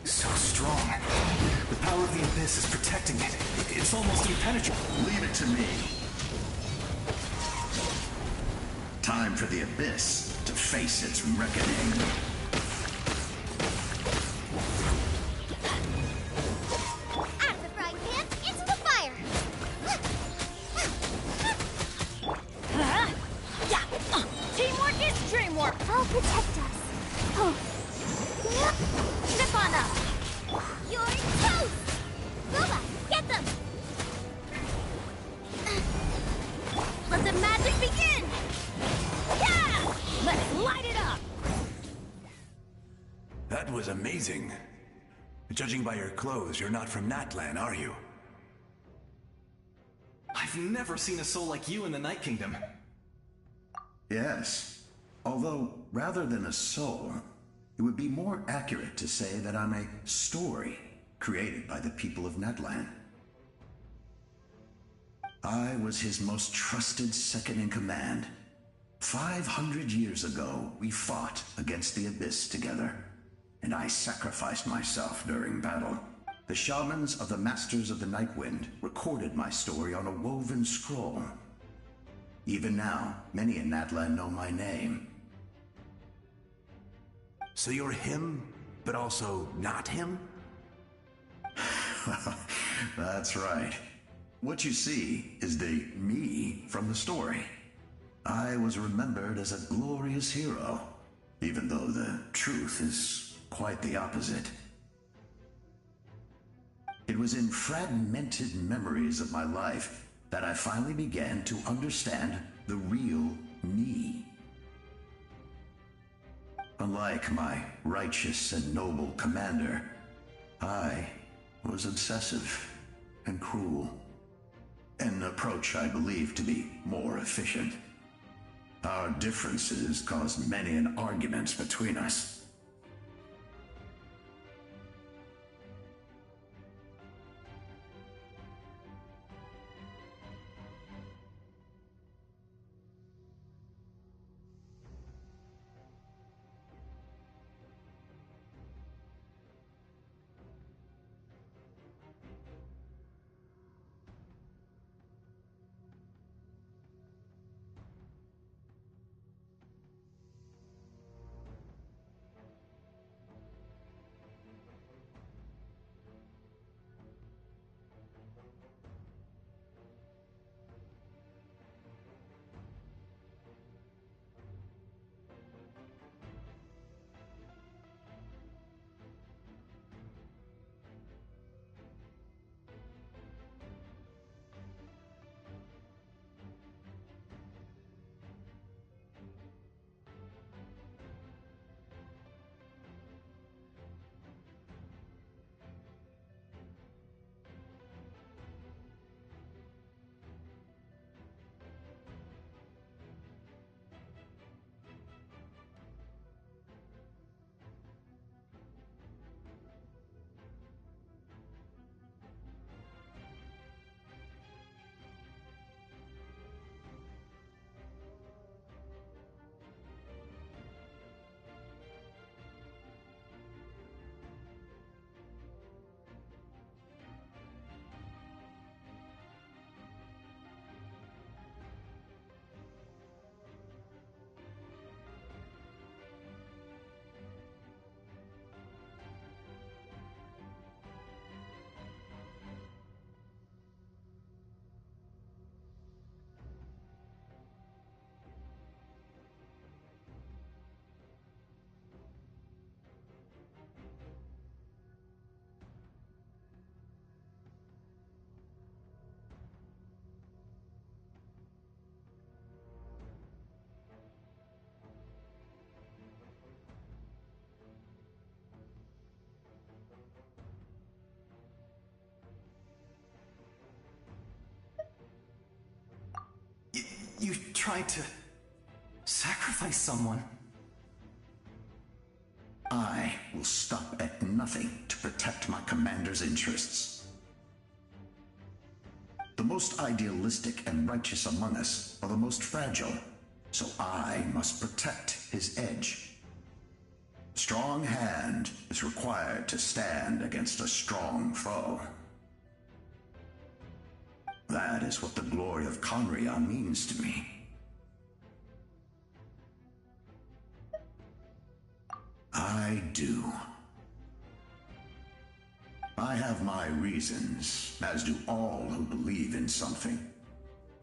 So strong. The power of the Abyss is protecting it. It's almost impenetrable. Leave it to me. Time for the Abyss to face its reckoning. Out of the frying pan, into the fire! Teamwork is dreamwork! I'll protect us. Oh. Step on up! You're toast! Boba, get them! Let the magic begin! Yeah! Let's light it up! That was amazing. Judging by your clothes, you're not from Natlan, are you? I've never seen a soul like you in the Night Kingdom. Yes. Although, rather than a soul, it would be more accurate to say that I'm a story created by the people of Natlan. I was his most trusted second-in-command. 500 years ago, we fought against the Abyss together, and I sacrificed myself during battle. The shamans of the Masters of the Nightwind recorded my story on a woven scroll. Even now, many in Natlan know my name. So you're him, but also not him? That's right. What you see is the me from the story. I was remembered as a glorious hero, even though the truth is quite the opposite. It was in fragmented memories of my life that I finally began to understand the real me. Unlike my righteous and noble commander, I was obsessive and cruel. An approach I believe to be more efficient. Our differences caused many an arguments between us. trying to sacrifice someone. I will stop at nothing to protect my commander's interests. The most idealistic and righteous among us are the most fragile, so I must protect his edge. A strong hand is required to stand against a strong foe. That is what the glory of Conria means to me. I do. I have my reasons, as do all who believe in something.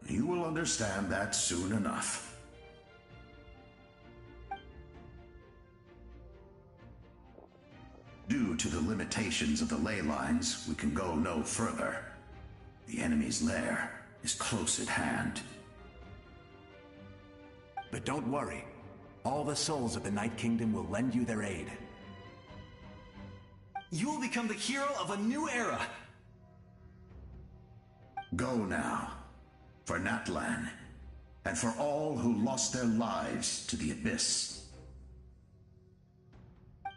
You will understand that soon enough. Due to the limitations of the ley lines, we can go no further. The enemy's lair is close at hand. But don't worry. All the souls of the Night Kingdom will lend you their aid. You will become the hero of a new era. Go now, for Natlan, and for all who lost their lives to the Abyss.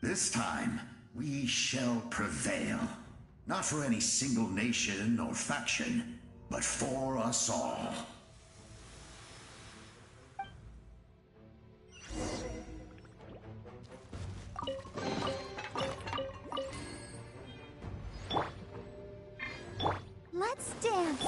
This time, we shall prevail. Not for any single nation or faction, but for us all. Let's dance.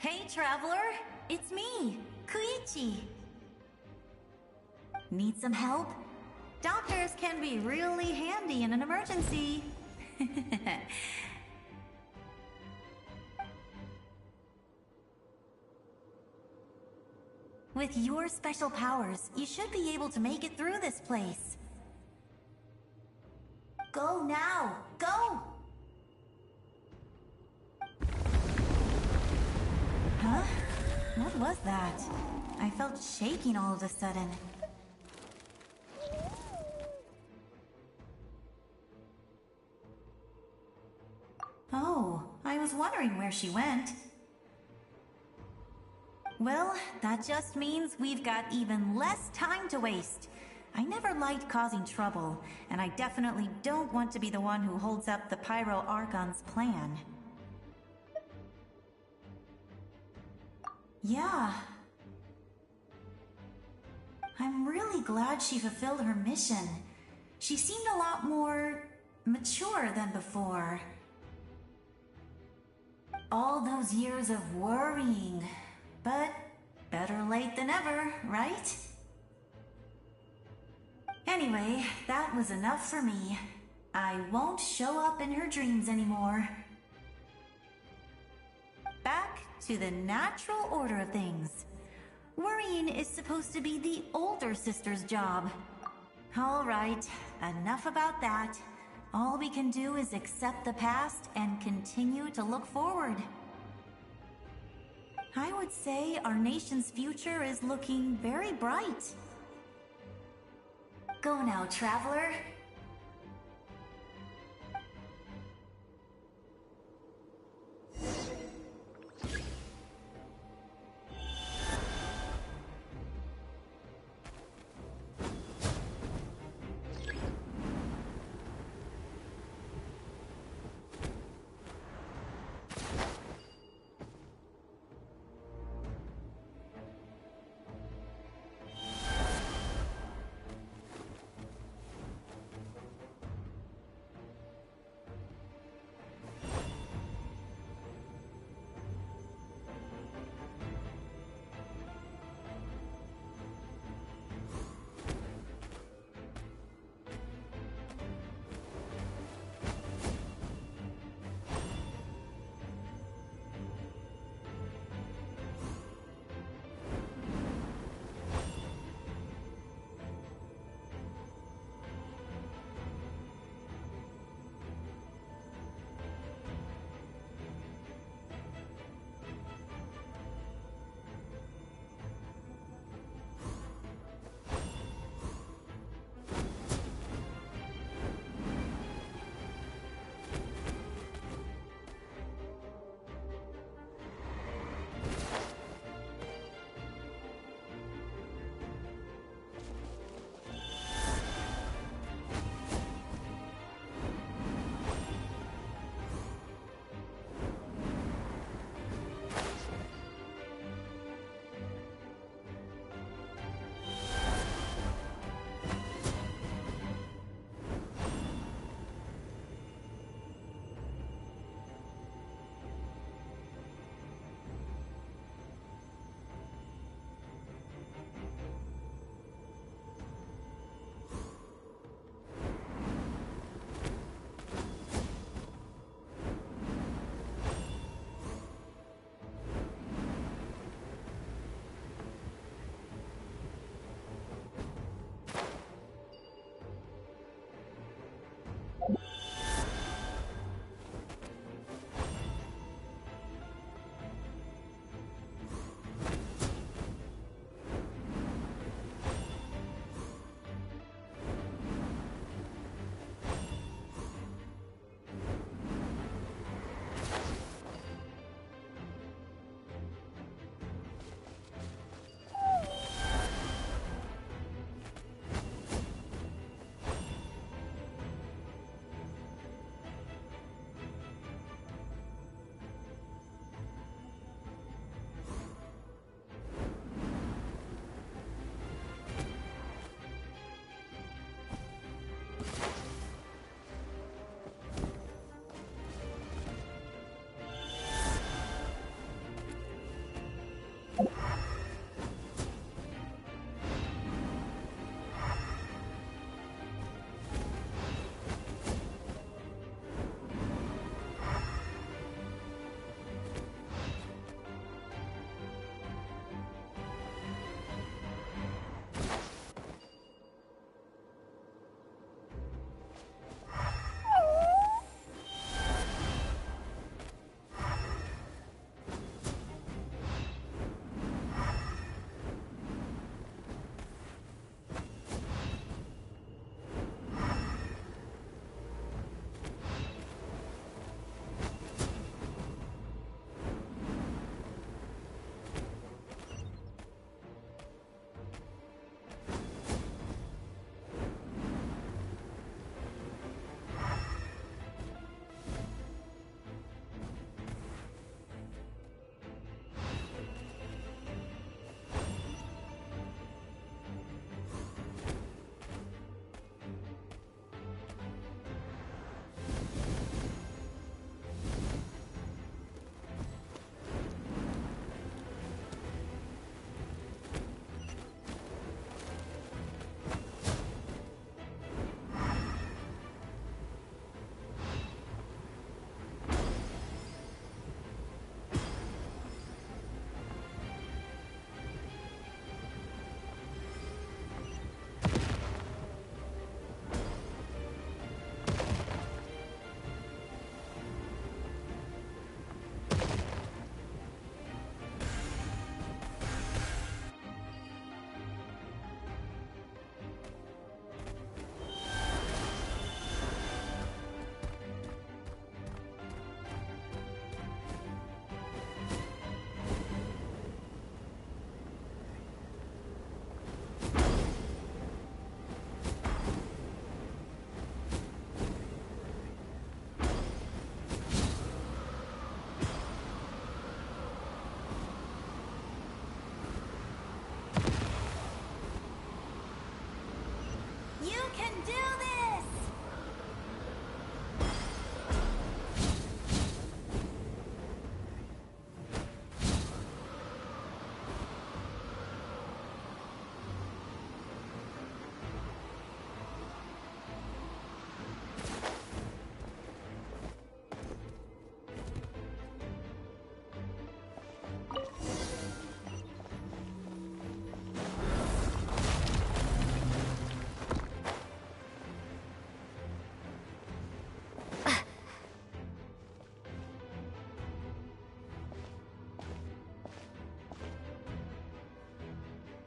Hey, Traveler! It's me, Koichi! Need some help? Doctors can be really handy in an emergency. With your special powers, you should be able to make it through this place. Go now! Go! Huh? What was that? I felt shaking all of a sudden. Oh, I was wondering where she went. Well, that just means we've got even less time to waste. I never liked causing trouble, and I definitely don't want to be the one who holds up the Pyro Archon's plan. Yeah. I'm really glad she fulfilled her mission. She seemed a lot more mature than before. All those years of worrying, but better late than ever, right? Anyway, that was enough for me. I won't show up in her dreams anymore. Back to the natural order of things. Worrying is supposed to be the older sister's job. All right, enough about that. All we can do is accept the past and continue to look forward. I would say our nation's future is looking very bright. Go now, Traveler.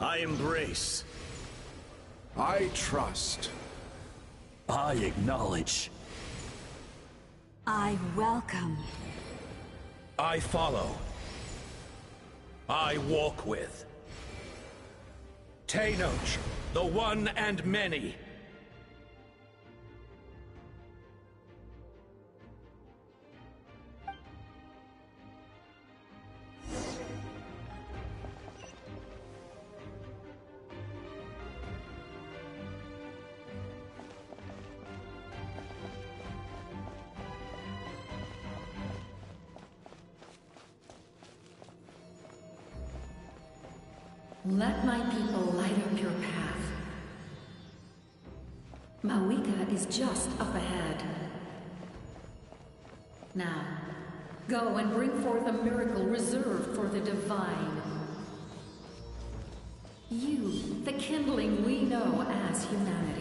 I embrace. I trust. I acknowledge. I welcome. I follow. I walk with. Tenoch, the one and many. Let my people light up your path. Mawika is just up ahead. Now, go and bring forth a miracle reserved for the divine. You, the kindling we know as humanity.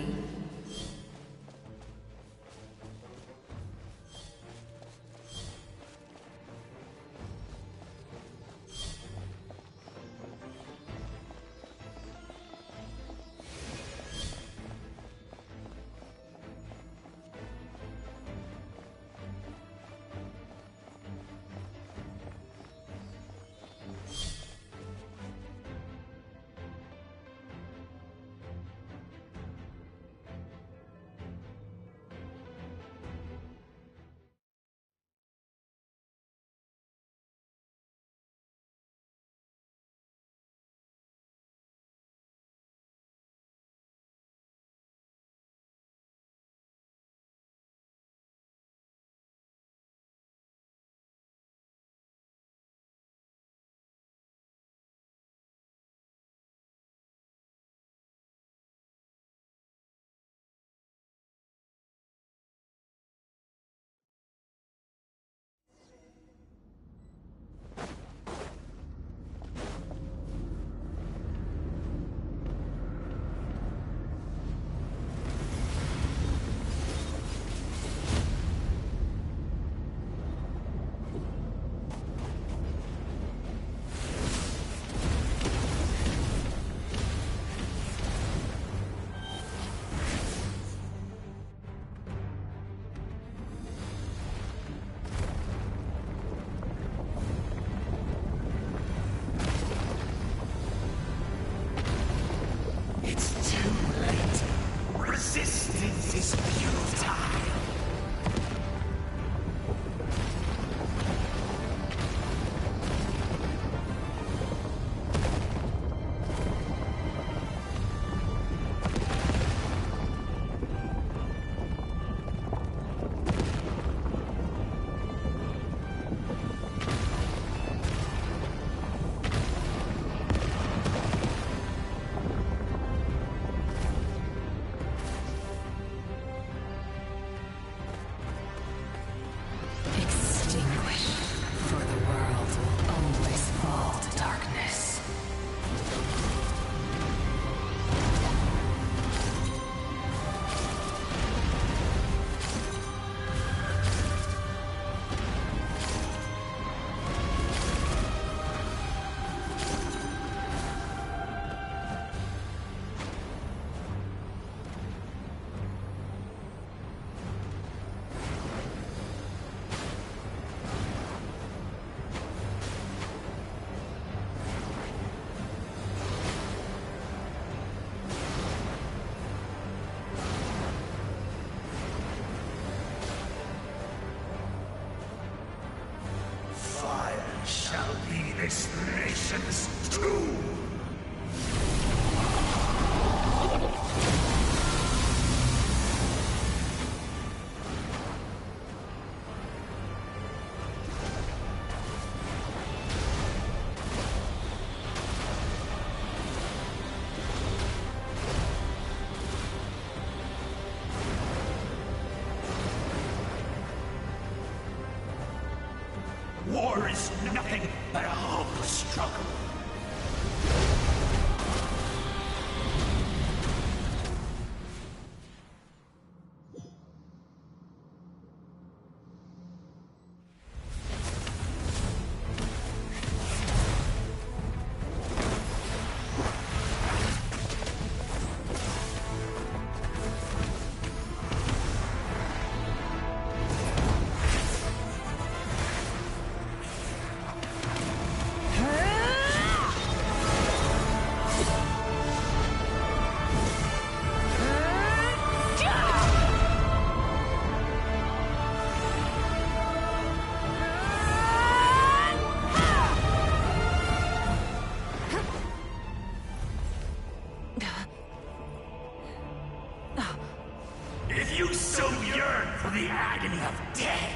You so yearn for the agony of death,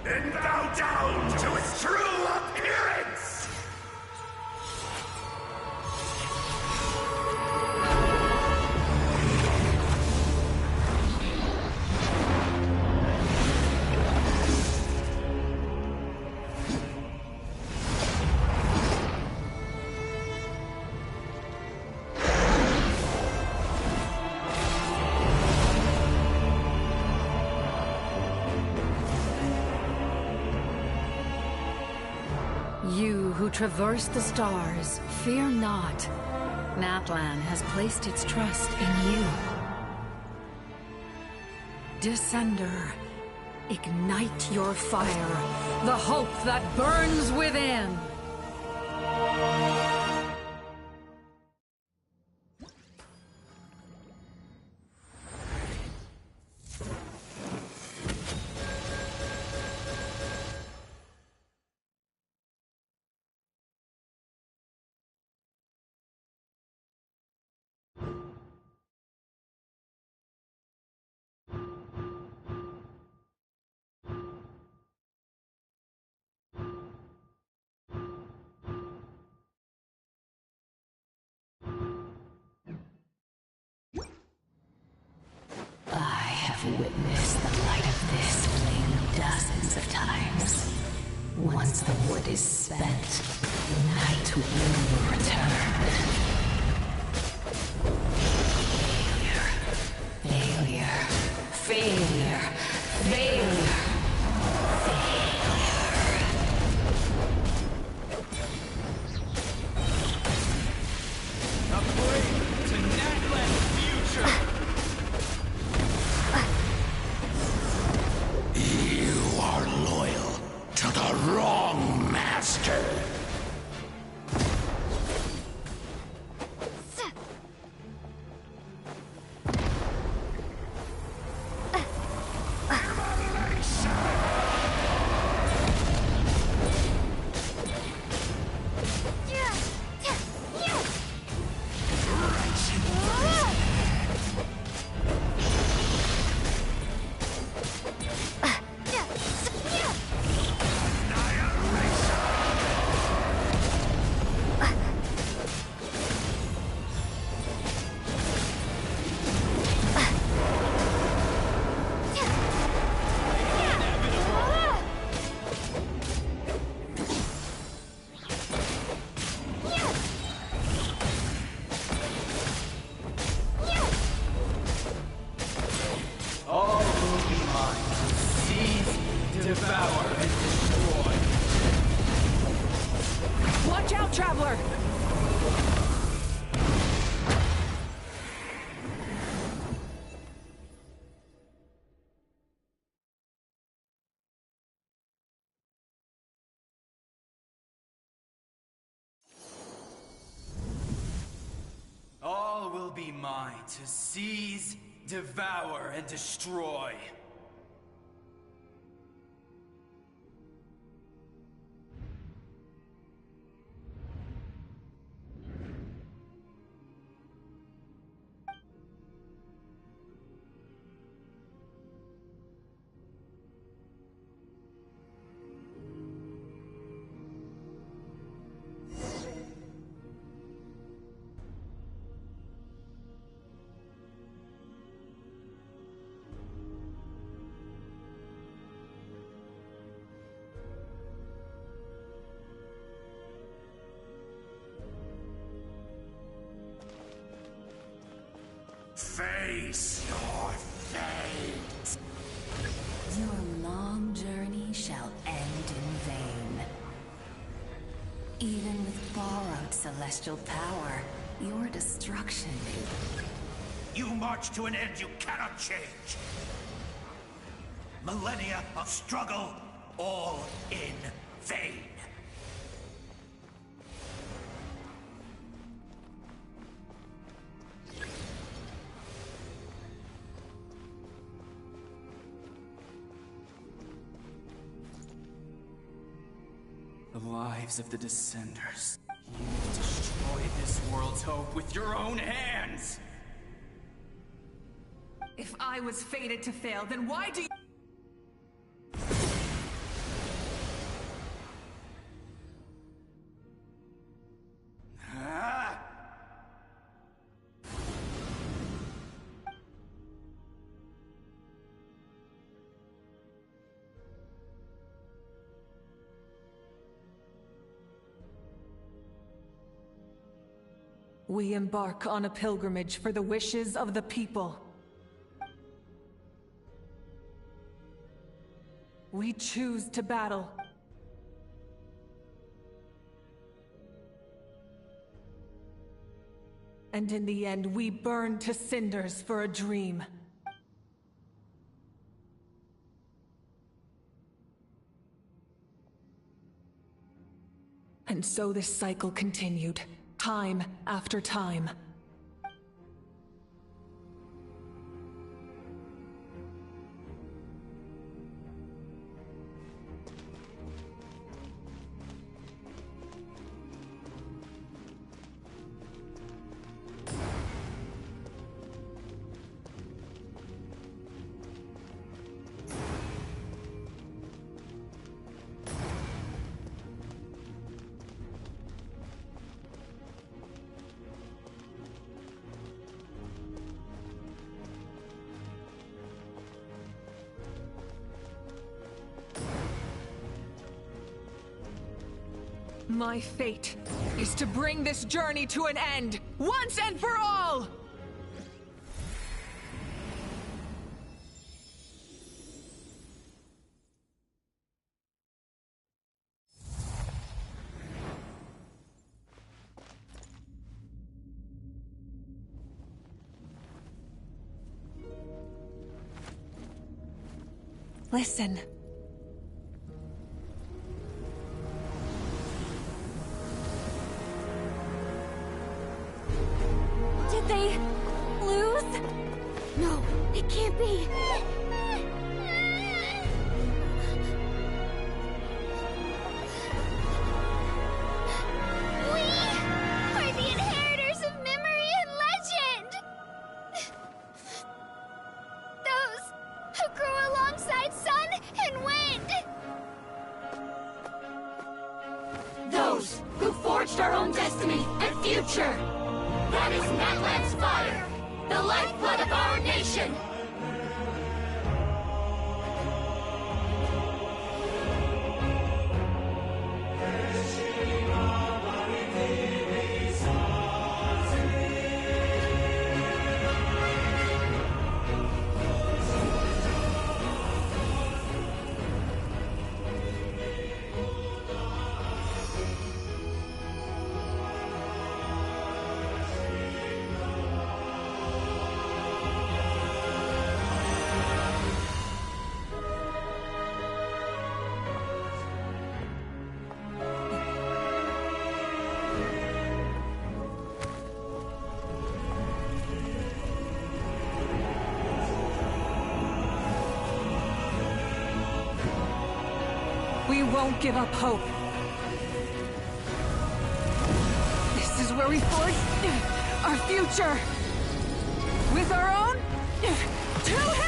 then bow down to its true appearance! You who traverse the stars, fear not. Natlan has placed its trust in you. Descender, ignite your fire, the hope that burns within! I have witnessed the light of this flame dozens of times. Once the wood is spent, night will return. Failure. Failure. Failure. A blade to Natlan's future! You are loyal to the wrong master. All will be mine to seize, devour, and destroy. Watch out, Traveler! All will be mine to seize, devour, and destroy. Face your fate. Your long journey shall end in vain. Even with borrowed celestial power, your destruction is... You march to an end you cannot change. Millennia of struggle, all in vain. The lives of the Descenders. You destroyed this world's hope with your own hands! If I was fated to fail, then why do you... We embark on a pilgrimage for the wishes of the people. We choose to battle. And in the end, we burn to cinders for a dream. And so this cycle continued, time after time. My fate is to bring this journey to an end, once and for all! Listen. Did they lose? No, it can't be. We are the inheritors of memory and legend. Those who grew alongside sun and wind. Those who forged our own destiny and future. That is Natlan's fire, the lifeblood of our nation! We won't give up hope. This is where we forge our future. With our own 2 hands!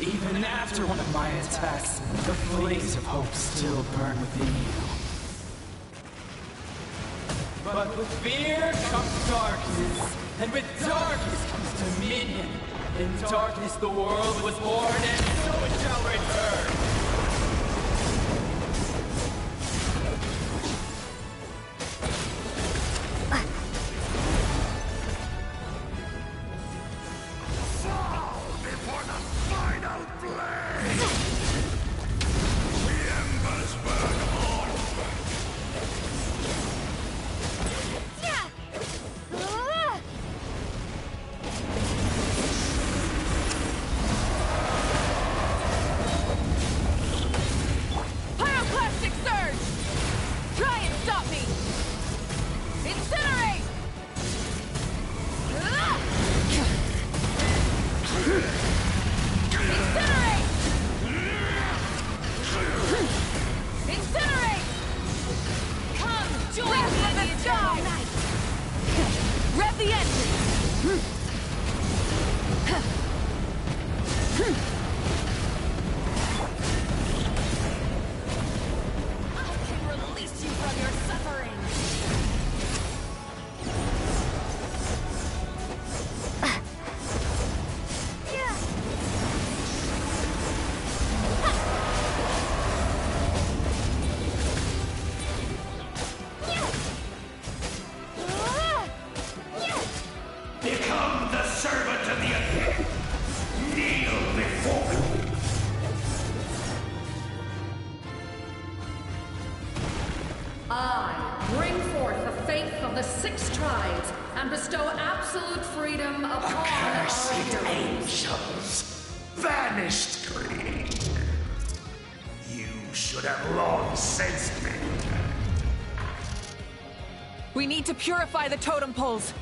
Even after one of my attacks, the flames of hope still burn within you. But with fear comes darkness, and with darkness comes dominion. In darkness the world was born, and so it shall return. the 6 tribes and bestow absolute freedom upon our Accursed heroes. angels! Vanished greed! You should have long since been dead. We need to purify the totem poles.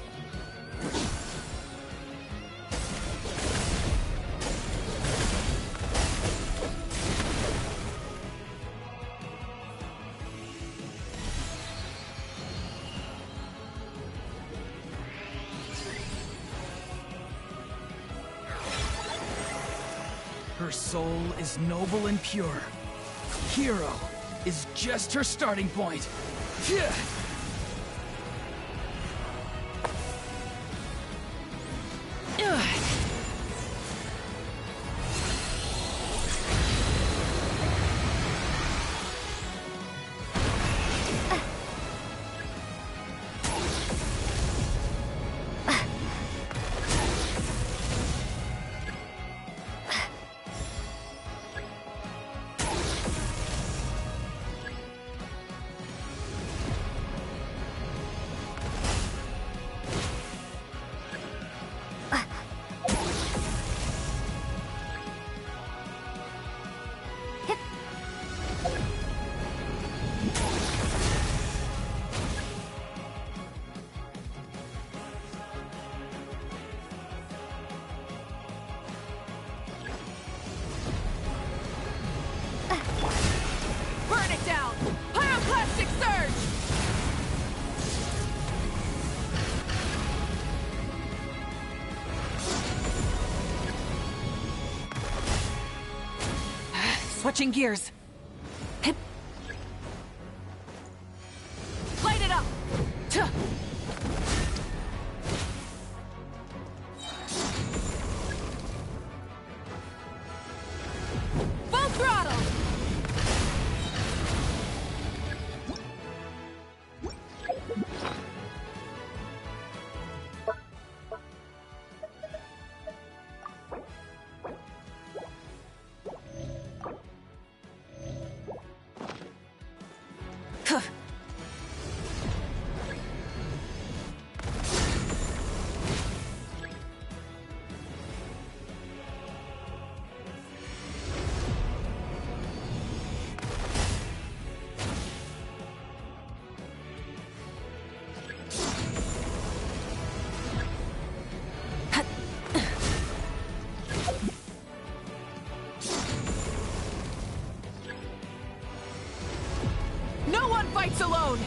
Her soul is noble and pure. Hero is just her starting point. Yeah. Burn it down! Pyroclastic surge! Switching gears. Light it up! Tuh. Full throttle! No one fights alone!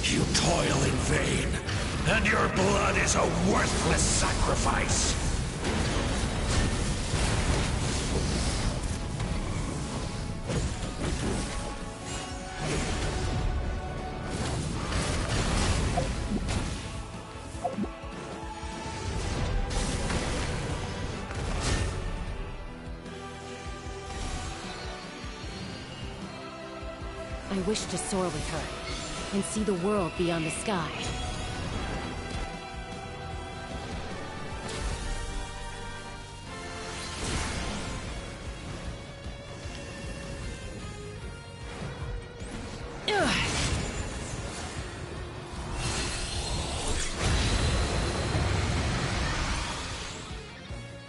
You toil in vain, and your blood is a worthless sacrifice. I wish to soar with her, and see the world beyond the sky.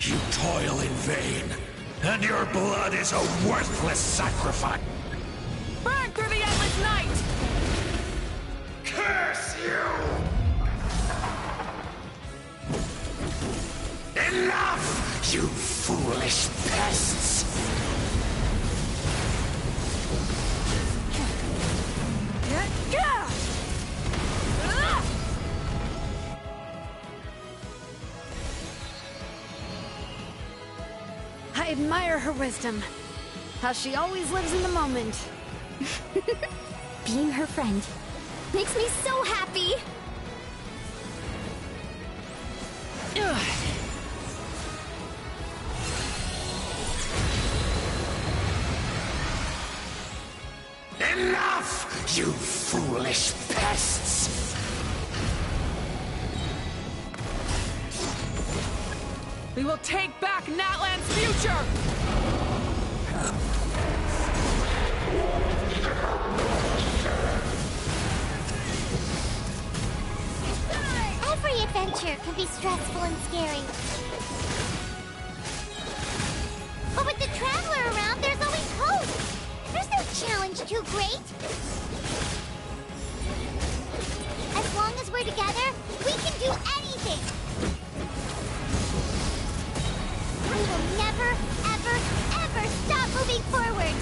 You toil in vain, and your blood is a worthless sacrifice. Burn through the endless night! Curse you! Enough, you foolish pests! I admire her wisdom. How she always lives in the moment. Being her friend makes me so happy! Enough, you foolish pests! We will take back Natlan's future! Every adventure can be stressful and scary. But with the Traveler around, there's always hope. There's no challenge too great. As long as we're together, we can do anything. We will never, ever, ever stop moving forward.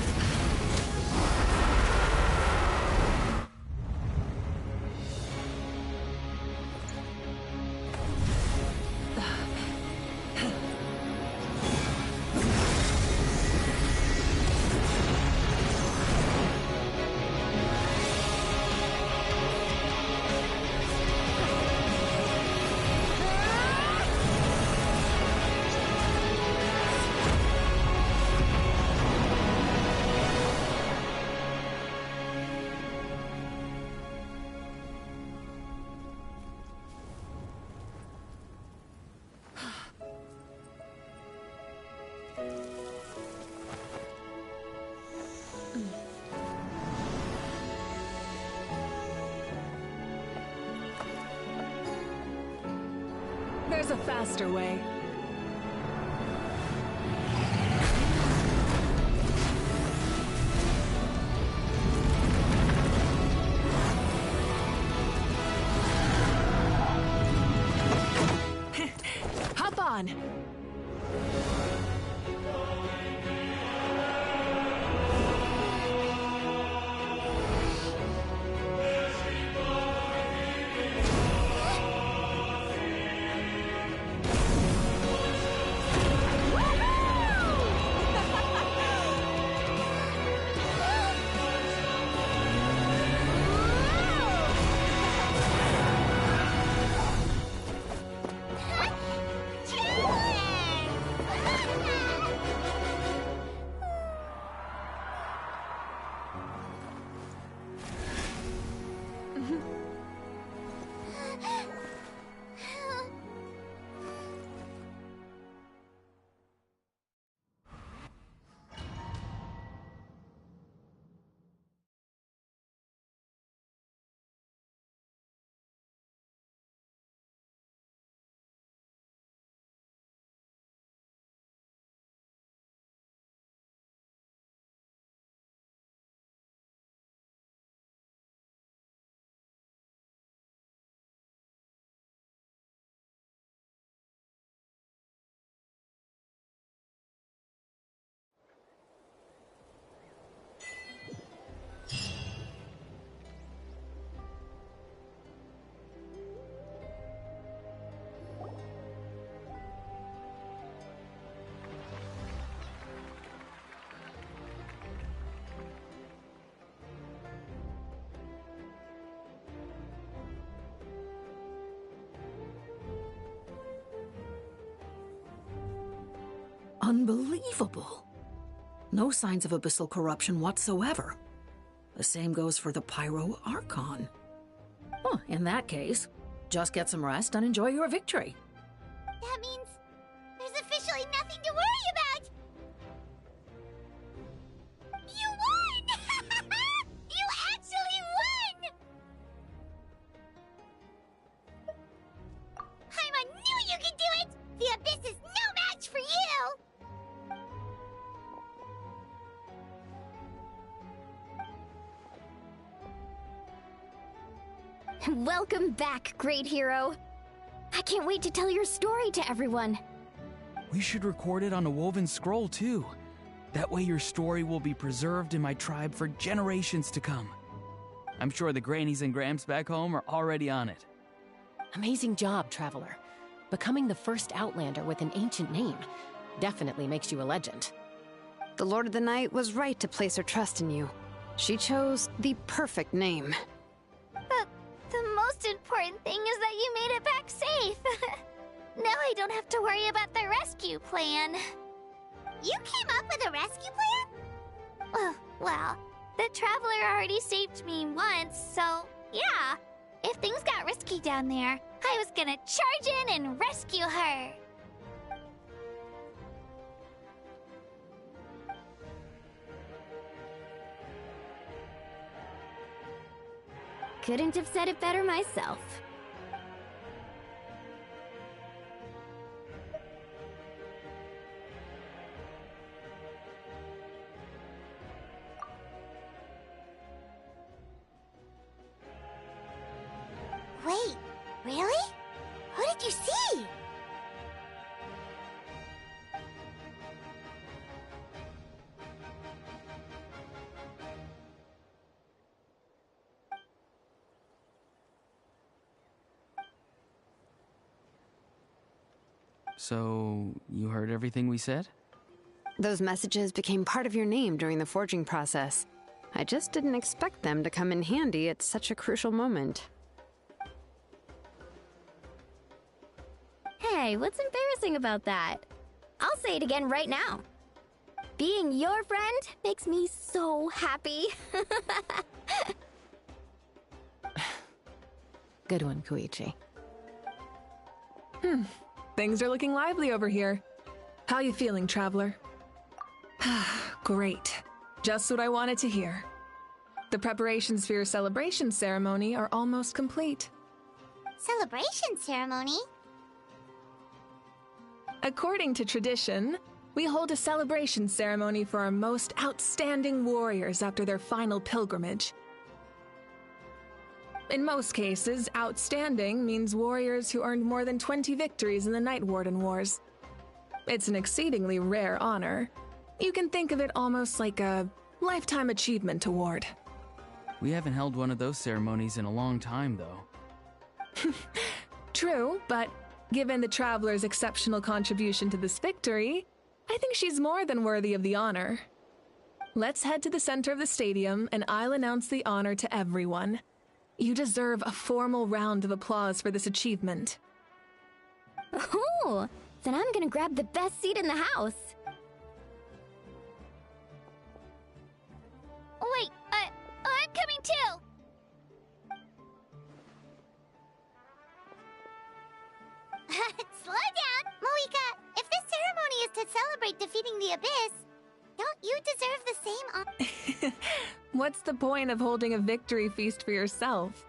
There's a faster way. Hop on! Unbelievable. No signs of abyssal corruption whatsoever. The same goes for the Pyro Archon. Well, in that case, just get some rest and enjoy your victory. That means there's officially nothing to worry about! You won! You actually won! Paimon knew you could do it! The Abyss is no match for you! Welcome back, great hero. I can't wait to tell your story to everyone. We should record it on a woven scroll, too. That way your story will be preserved in my tribe for generations to come. I'm sure the grannies and gramps back home are already on it. Amazing job, Traveler. Becoming the first Outlander with an ancient name definitely makes you a legend. The Lord of the Night was right to place her trust in you. She chose the perfect name. The most important thing is that you made it back safe. Now I don't have to worry about the rescue plan. You came up with a rescue plan? Oh, well, the Traveler already saved me once, so yeah. If things got risky down there, I was gonna charge in and rescue her. Couldn't have said it better myself. Wait, really? Who did you see? So, you heard everything we said? Those messages became part of your name during the forging process. I just didn't expect them to come in handy at such a crucial moment. Hey, what's embarrassing about that? I'll say it again right now. Being your friend makes me so happy. Good one, Koichi. Things are looking lively over here. How you feeling, Traveler? Great. Just what I wanted to hear. The preparations for your celebration ceremony are almost complete. Celebration ceremony? According to tradition, we hold a celebration ceremony for our most outstanding warriors after their final pilgrimage. In most cases, outstanding means warriors who earned more than 20 victories in the Night Warden Wars. It's an exceedingly rare honor. You can think of it almost like a lifetime achievement award. We haven't held one of those ceremonies in a long time, though. True, but given the Traveler's exceptional contribution to this victory, I think she's more than worthy of the honor. Let's head to the center of the stadium, and I'll announce the honor to everyone. You deserve a formal round of applause for this achievement. Oh, then I'm gonna grab the best seat in the house. Wait, I'm coming too! Slow down! Moika, if this ceremony is to celebrate defeating the Abyss, don't you deserve the same honor? What's the point of holding a victory feast for yourself?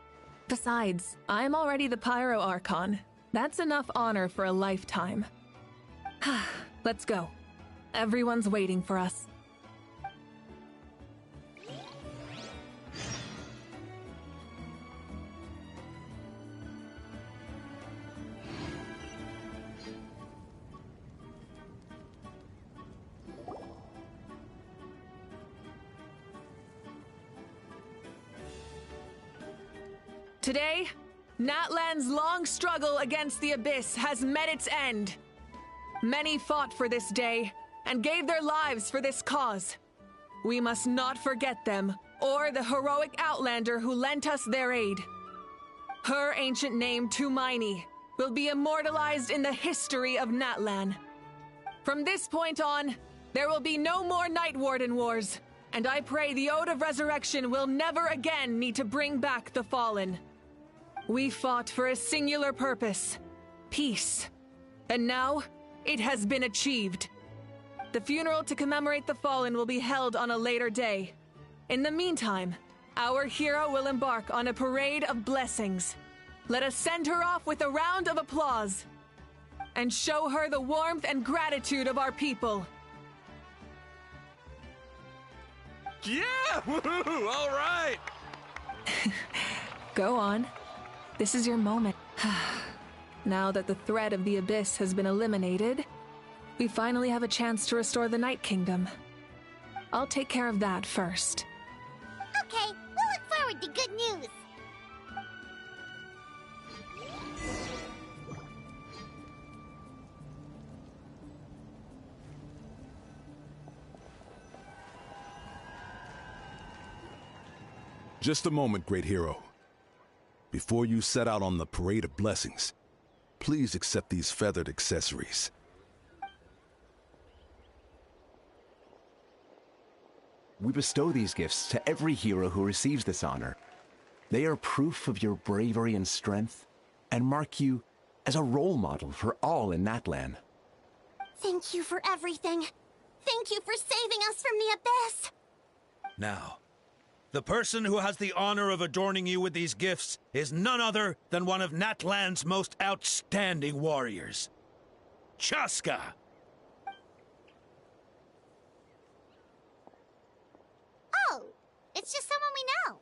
Besides, I'm already the Pyro Archon. That's enough honor for a lifetime. Let's go. Everyone's waiting for us. Today, Natlan's long struggle against the Abyss has met its end. Many fought for this day and gave their lives for this cause. We must not forget them or the heroic Outlander who lent us their aid. Her ancient name, Tumaini, will be immortalized in the history of Natlan. From this point on, there will be no more Night Warden Wars, and I pray the Ode of Resurrection will never again need to bring back the Fallen. We fought for a singular purpose, peace. And now, it has been achieved. The funeral to commemorate the Fallen will be held on a later day. In the meantime, our hero will embark on a parade of blessings. Let us send her off with a round of applause and show her the warmth and gratitude of our people. Yeah! Woohoo! All right! Go on. This is your moment. Now that the threat of the Abyss has been eliminated, we finally have a chance to restore the Night Kingdom. I'll take care of that first. Okay, we'll look forward to good news. Just a moment, great hero. Before you set out on the Parade of Blessings, please accept these feathered accessories. We bestow these gifts to every hero who receives this honor. They are proof of your bravery and strength, and mark you as a role model for all in Natlan. Thank you for everything. Thank you for saving us from the Abyss. Now, The person who has the honor of adorning you with these gifts is none other than one of Natlan's most outstanding warriors, Chaska. Oh, it's just someone we know.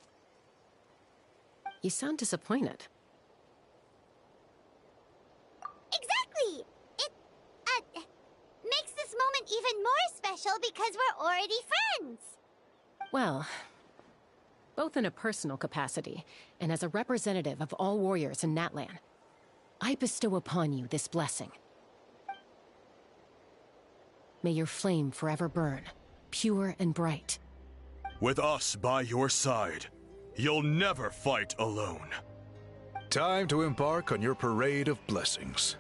You sound disappointed. Exactly! It, makes this moment even more special because we're already friends. Well, both in a personal capacity and as a representative of all warriors in Natlan, I bestow upon you this blessing. May your flame forever burn, pure and bright. With us by your side, you'll never fight alone. Time to embark on your parade of blessings.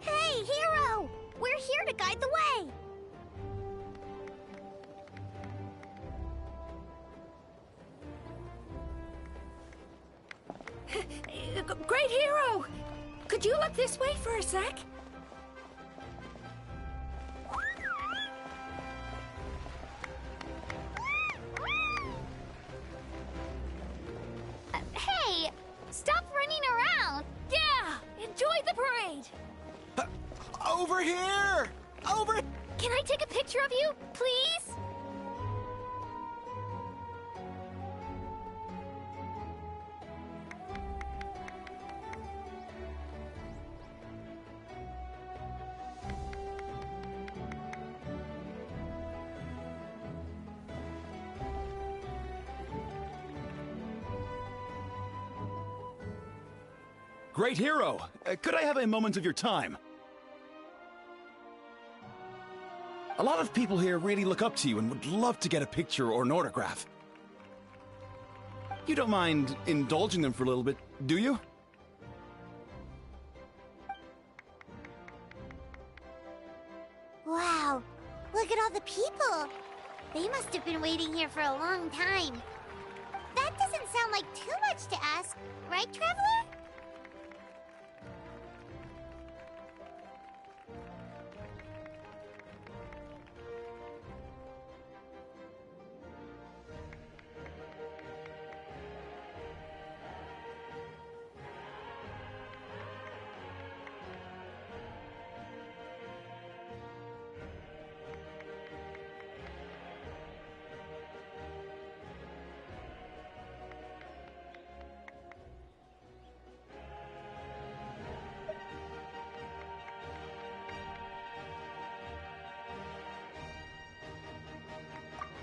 Hey, Hero! We're here to guide the way! Great Hero! Could you look this way for a sec? Hey! Stop running around! Yeah! Enjoy the parade! Over here! Over... Can I take a picture of you, please? Great Hero! Could I have a moment of your time? A lot of people here really look up to you and would love to get a picture or an autograph. You don't mind indulging them for a little bit, do you? Wow, look at all the people. They must have been waiting here for a long time. That doesn't sound like too much to ask, right, Traveler?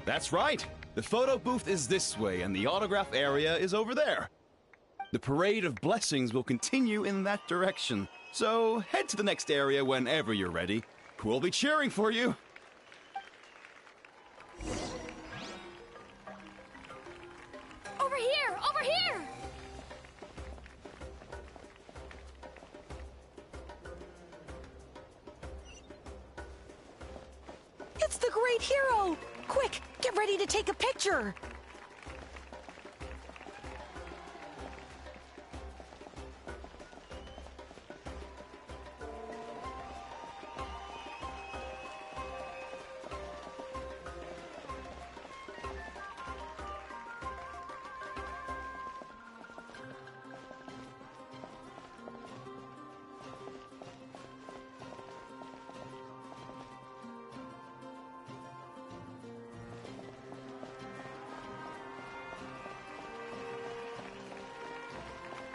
That's right! The photo booth is this way, and the autograph area is over there. The parade of blessings will continue in that direction, so head to the next area whenever you're ready. We'll be cheering for you! Over here! Over here! It's the Great Hero! Quick, get ready to take a picture!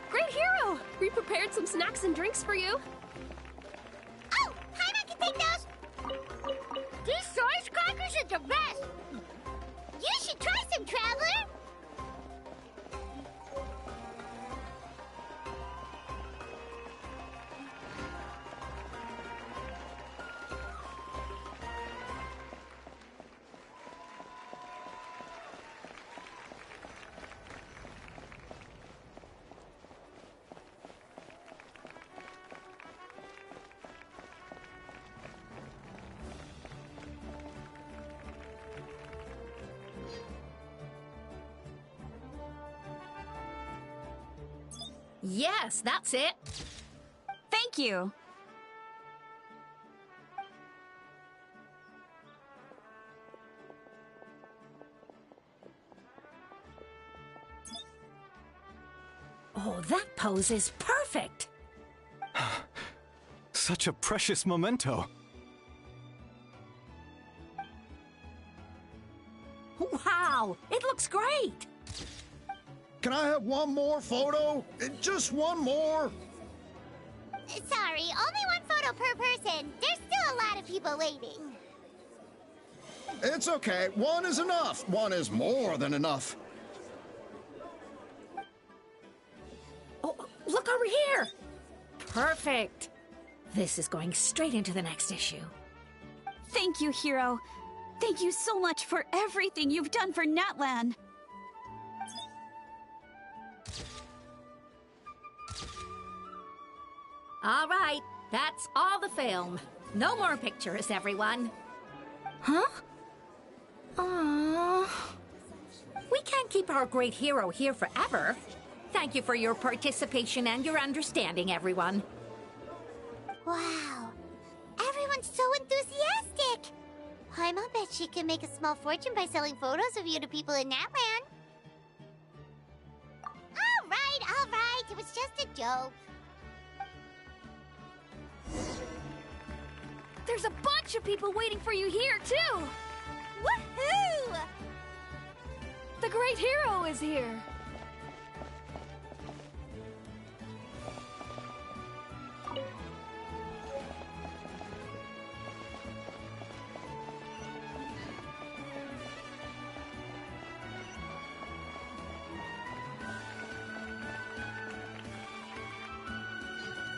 Great Hero! We prepared some snacks and drinks for you. Oh, Paimon can take those! These source crackers are the best! You should try some, Traveler! Yes, that's it. Thank you. Oh, that pose is perfect! Such a precious memento. Wow, it looks great! Can I have one more photo? Just one more? Sorry, only one photo per person. There's still a lot of people waiting. It's okay. One is enough. One is more than enough. Oh, look over here! Perfect! This is going straight into the next issue. Thank you, Hero. Thank you so much for everything you've done for Natlan. All right, that's all the film. No more pictures, everyone. Huh? Aww. We can't keep our great hero here forever. Thank you for your participation and your understanding, everyone. Wow. Everyone's so enthusiastic. Paimon bet she can make a small fortune by selling photos of you to people in Natlan. All right. It was just a joke. There's a bunch of people waiting for you here, too! Woohoo! The great hero is here!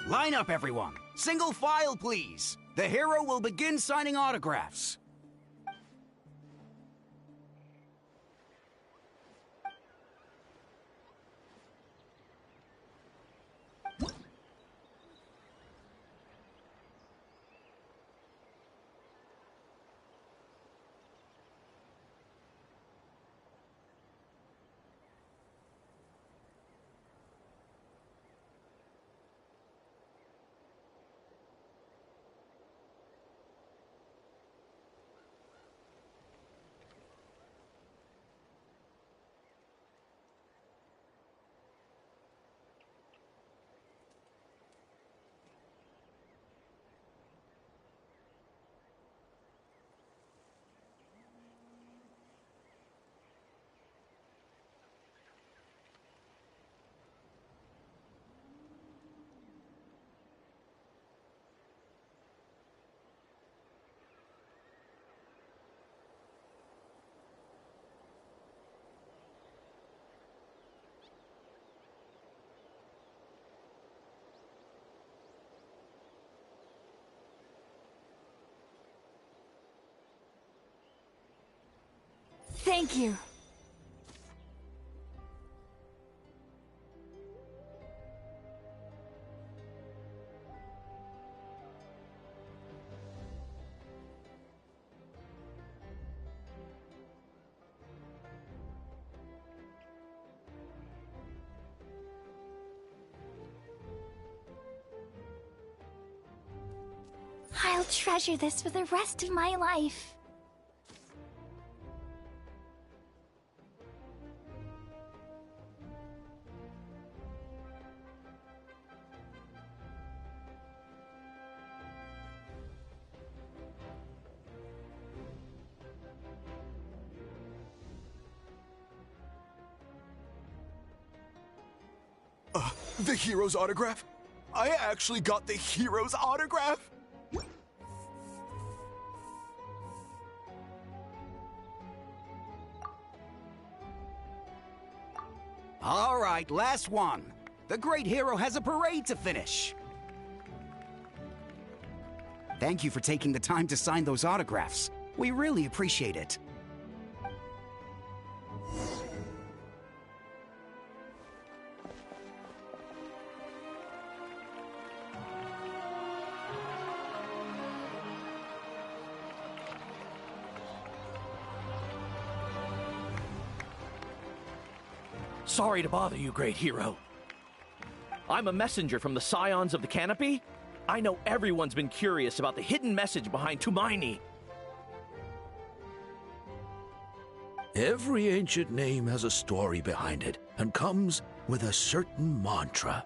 Line up, everyone. Single file, please. The hero will begin signing autographs. Thank you. I'll treasure this for the rest of my life. The hero's autograph? I actually got the hero's autograph? All right, last one. The great hero has a parade to finish. Thank you for taking the time to sign those autographs. We really appreciate it. Sorry to bother you, great hero. I'm a messenger from the Scions of the Canopy, I know everyone's been curious about the hidden message behind Tumaini. Every ancient name has a story behind it and comes with a certain mantra.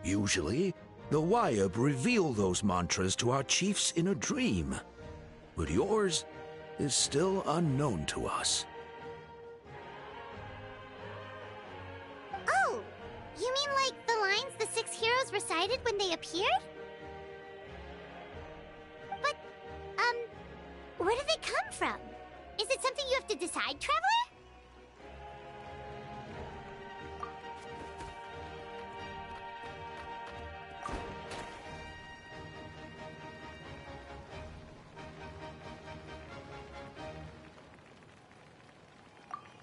Usually, the Wayab reveal those mantras to our chiefs in a dream, but yours is still unknown to us. Oh, you mean like the lines the 6 heroes recited when they appeared? But, where do they come from? Is it something you have to decide, Traveler?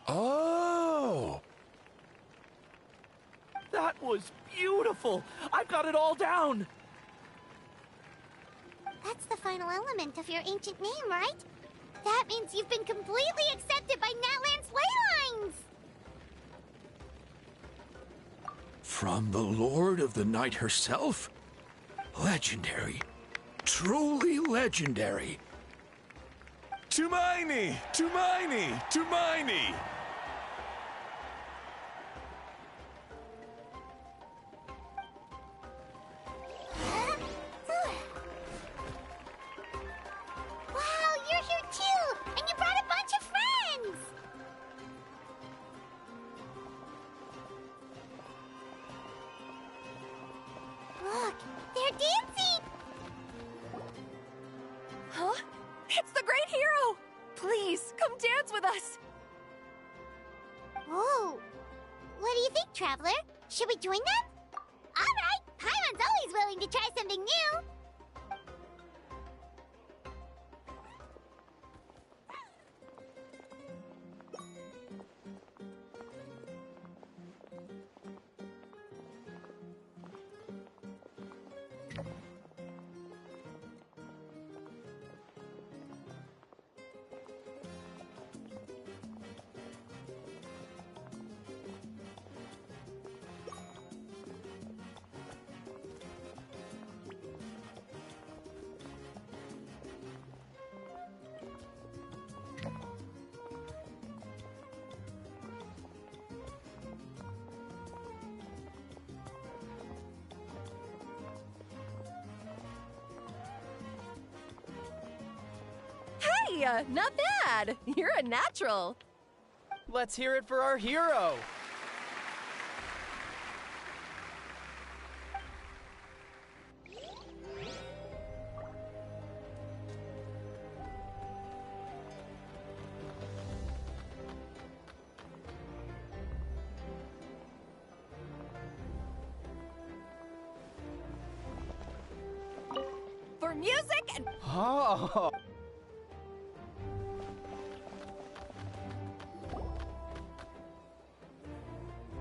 Oh! That was beautiful! I've got it all down! That's the final element of your ancient name, right? That means you've been completely accepted by Natlan's ley lines! From the Lord of the Night herself? Legendary. Truly legendary. Tumaini! Tumaini! Tumaini! Wow, you're here too! And you brought a bunch of friends! Look, they're dancing! Huh? It's the Great Hero! Please, come dance with us! Whoa! What do you think, Traveler? Should we join them? Alright! Paimon's always willing to try something new! Hey, not bad! You're a natural! Let's hear it for our hero! For music and... Oh!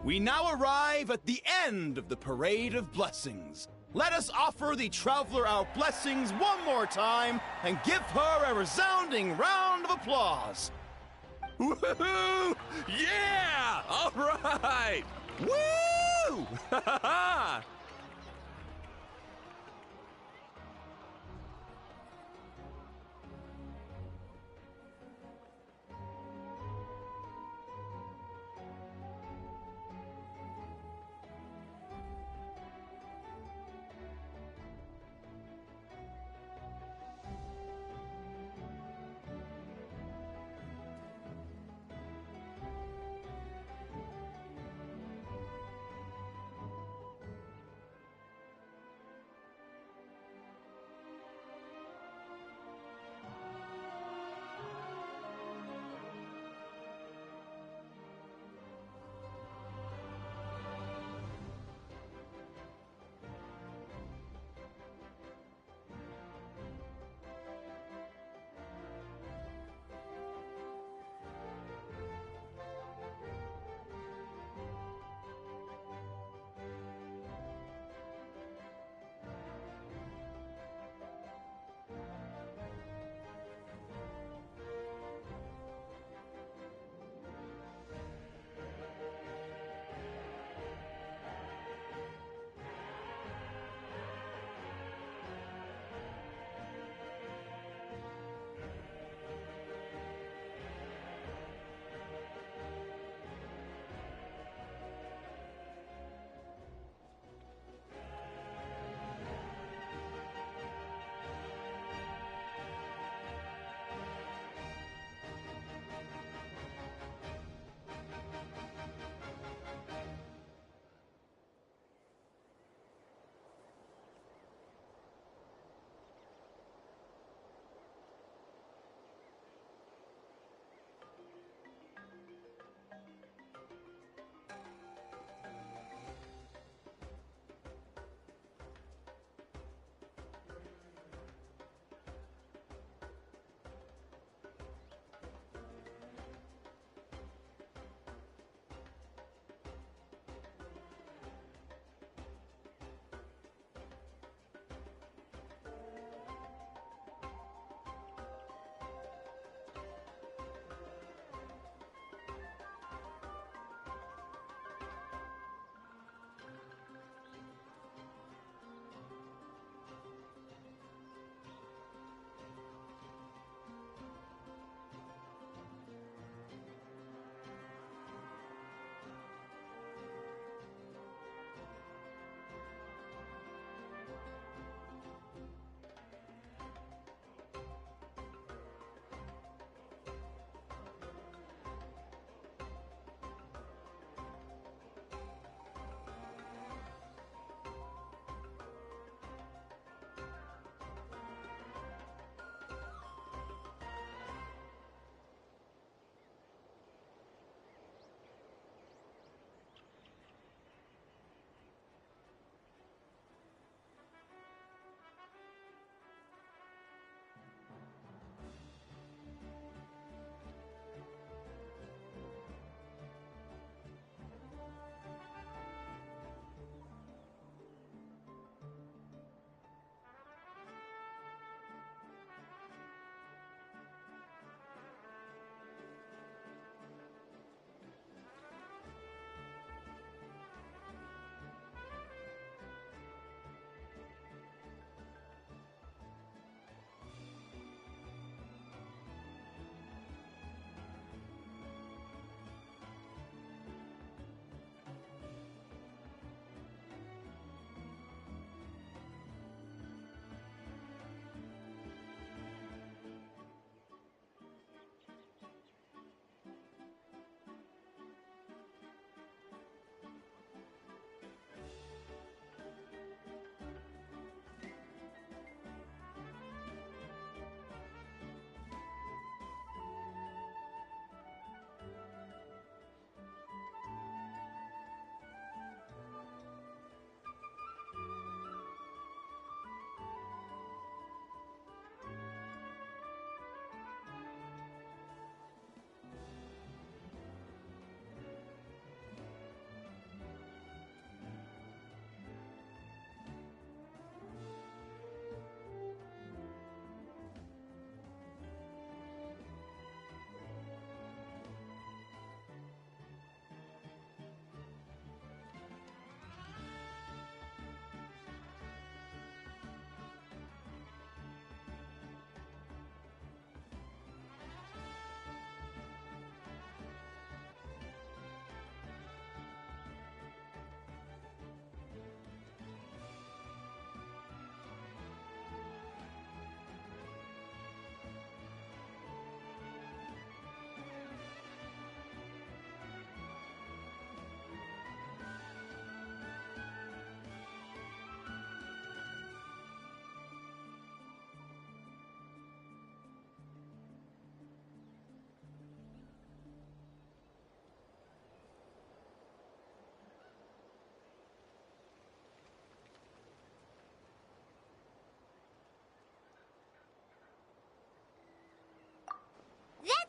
We now arrive at the end of the Parade of Blessings. Let us offer the Traveler our blessings one more time and give her a resounding round of applause. Woohoo! Yeah! All right! Woo! Ha ha ha!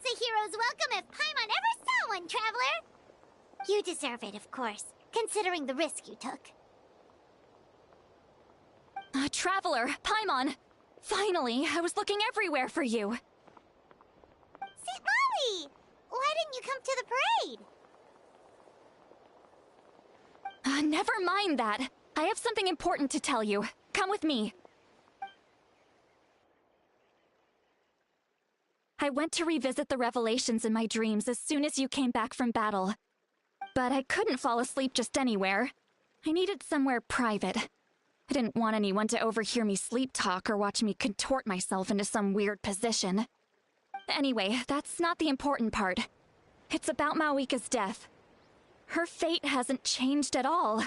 That's a hero's welcome if Paimon ever saw one, Traveler! You deserve it, of course, considering the risk you took. Traveler, Paimon! Finally, I was looking everywhere for you. St. Molly! Why didn't you come to the parade? Never mind that. I have something important to tell you. Come with me. I went to revisit the revelations in my dreams as soon as you came back from battle. But I couldn't fall asleep just anywhere. I needed somewhere private. I didn't want anyone to overhear me sleep talk or watch me contort myself into some weird position. Anyway, that's not the important part. It's about Mawika's death. Her fate hasn't changed at all.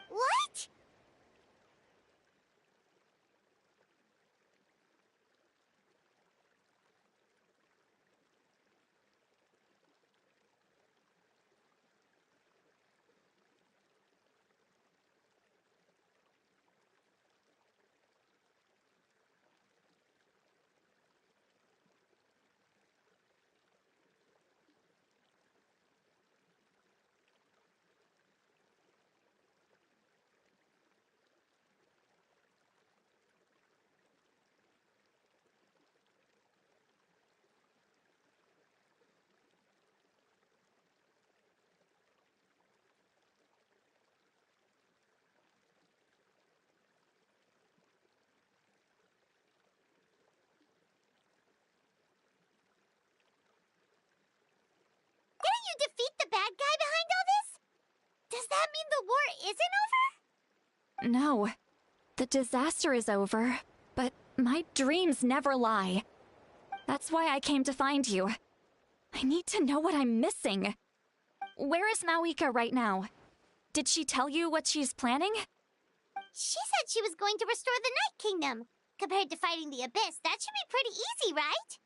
What? Defeat the bad guy behind all this? Does that mean the war isn't over? No. The disaster is over, but my dreams never lie. That's why I came to find you. I need to know what I'm missing. Where is Mawika right now? Did she tell you what she's planning? She said she was going to restore the Night Kingdom. Compared to fighting the Abyss, that should be pretty easy, right?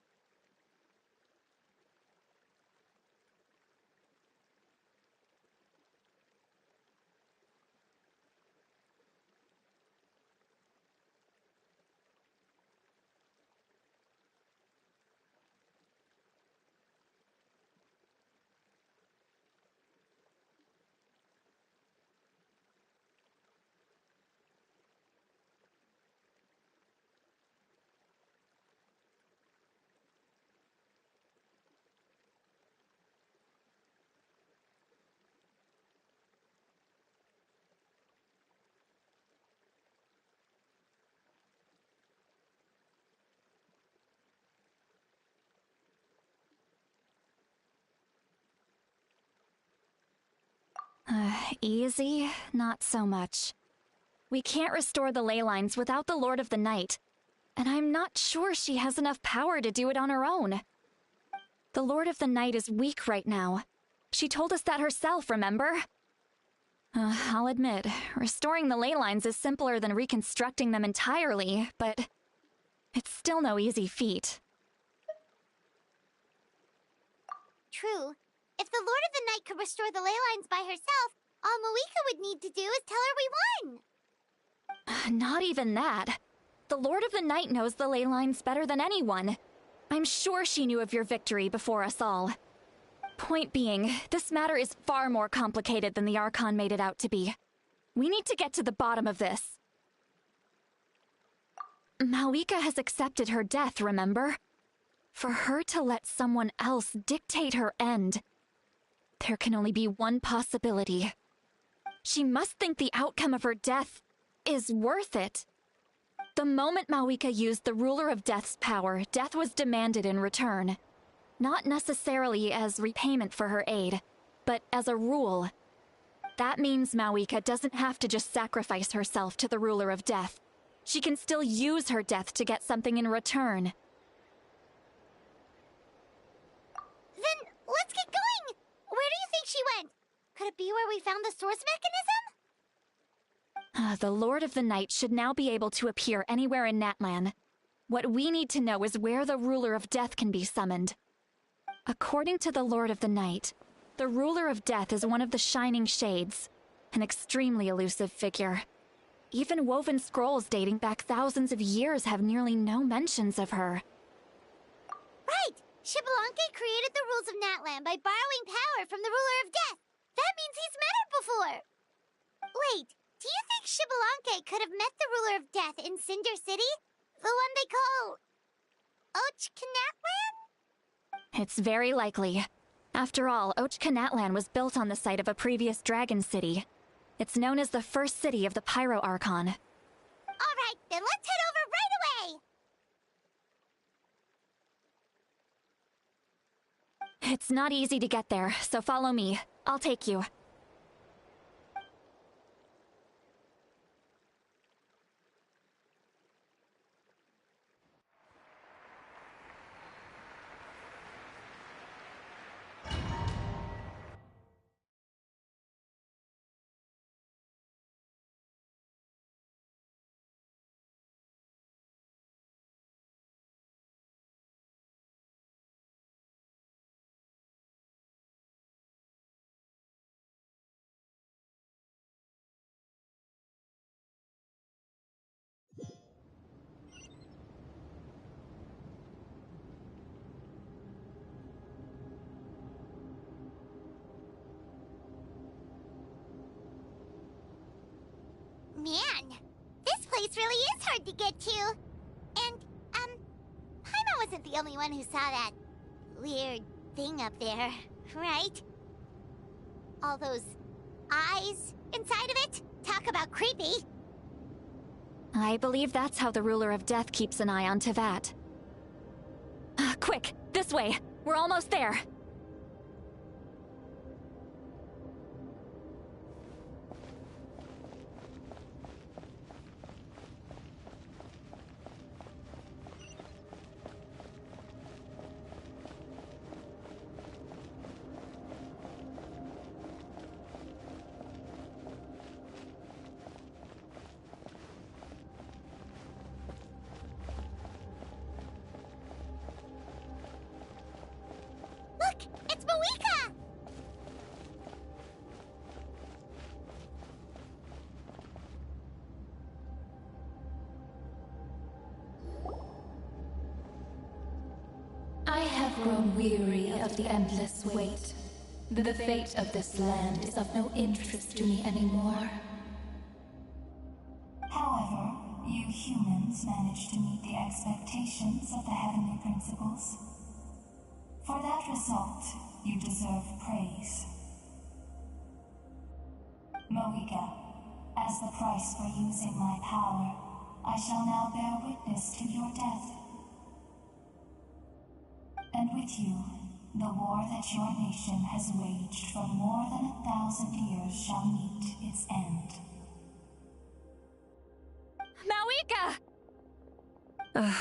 Easy? Not so much. We can't restore the ley lines without the Lord of the Night, and I'm not sure she has enough power to do it on her own. The Lord of the Night is weak right now. She told us that herself, remember? I'll admit, restoring the ley lines is simpler than reconstructing them entirely, but it's still no easy feat. True. If the Lord of the Night could restore the ley lines by herself, all Mawika would need to do is tell her we won. Not even that. The Lord of the Night knows the ley lines better than anyone. I'm sure she knew of your victory before us all. Point being, this matter is far more complicated than the Archon made it out to be. We need to get to the bottom of this. Mawika has accepted her death, remember? For her to let someone else dictate her end, there can only be one possibility. She must think the outcome of her death is worth it. The moment Mawika used the Ruler of Death's power, death was demanded in return. Not necessarily as repayment for her aid, but as a rule. That means Mawika doesn't have to just sacrifice herself to the Ruler of Death. She can still use her death to get something in return. Then let's get going! Where do you think she went? Could it be where we found the source mechanism? The Lord of the Night should now be able to appear anywhere in Natlan. What we need to know is where the Ruler of Death can be summoned. According to the Lord of the Night, the Ruler of Death is one of the Shining Shades, an extremely elusive figure. Even woven scrolls dating back thousands of years have nearly no mentions of her. Right! Xbalanque created the rules of Natlan by borrowing power from the ruler of death. That means he's met her before. Wait, do you think Xbalanque could have met the ruler of death in Cinder City? The one they call... Natlan? It's very likely. After all, Natlan was built on the site of a previous dragon city. It's known as the first city of the Pyro Archon. Alright, then let's head over right away! It's not easy to get there, so follow me. I'll take you. Man, this place really is hard to get to. And, Paimon wasn't the only one who saw that weird thing up there, right? All those eyes inside of it? Talk about creepy. I believe that's how the ruler of death keeps an eye on Teyvat. Quick, this way! We're almost there! Look! It's Moeka! I have grown weary of the endless wait. The fate of this land is of no interest to me anymore. However, you humans managed to meet the expectations of the Heavenly Principles. For that result, you deserve praise. Moeka, as the price for using my power, I shall now bear witness to your death. And with you, the war that your nation has waged for more than 1,000 years shall meet its end. Moeka!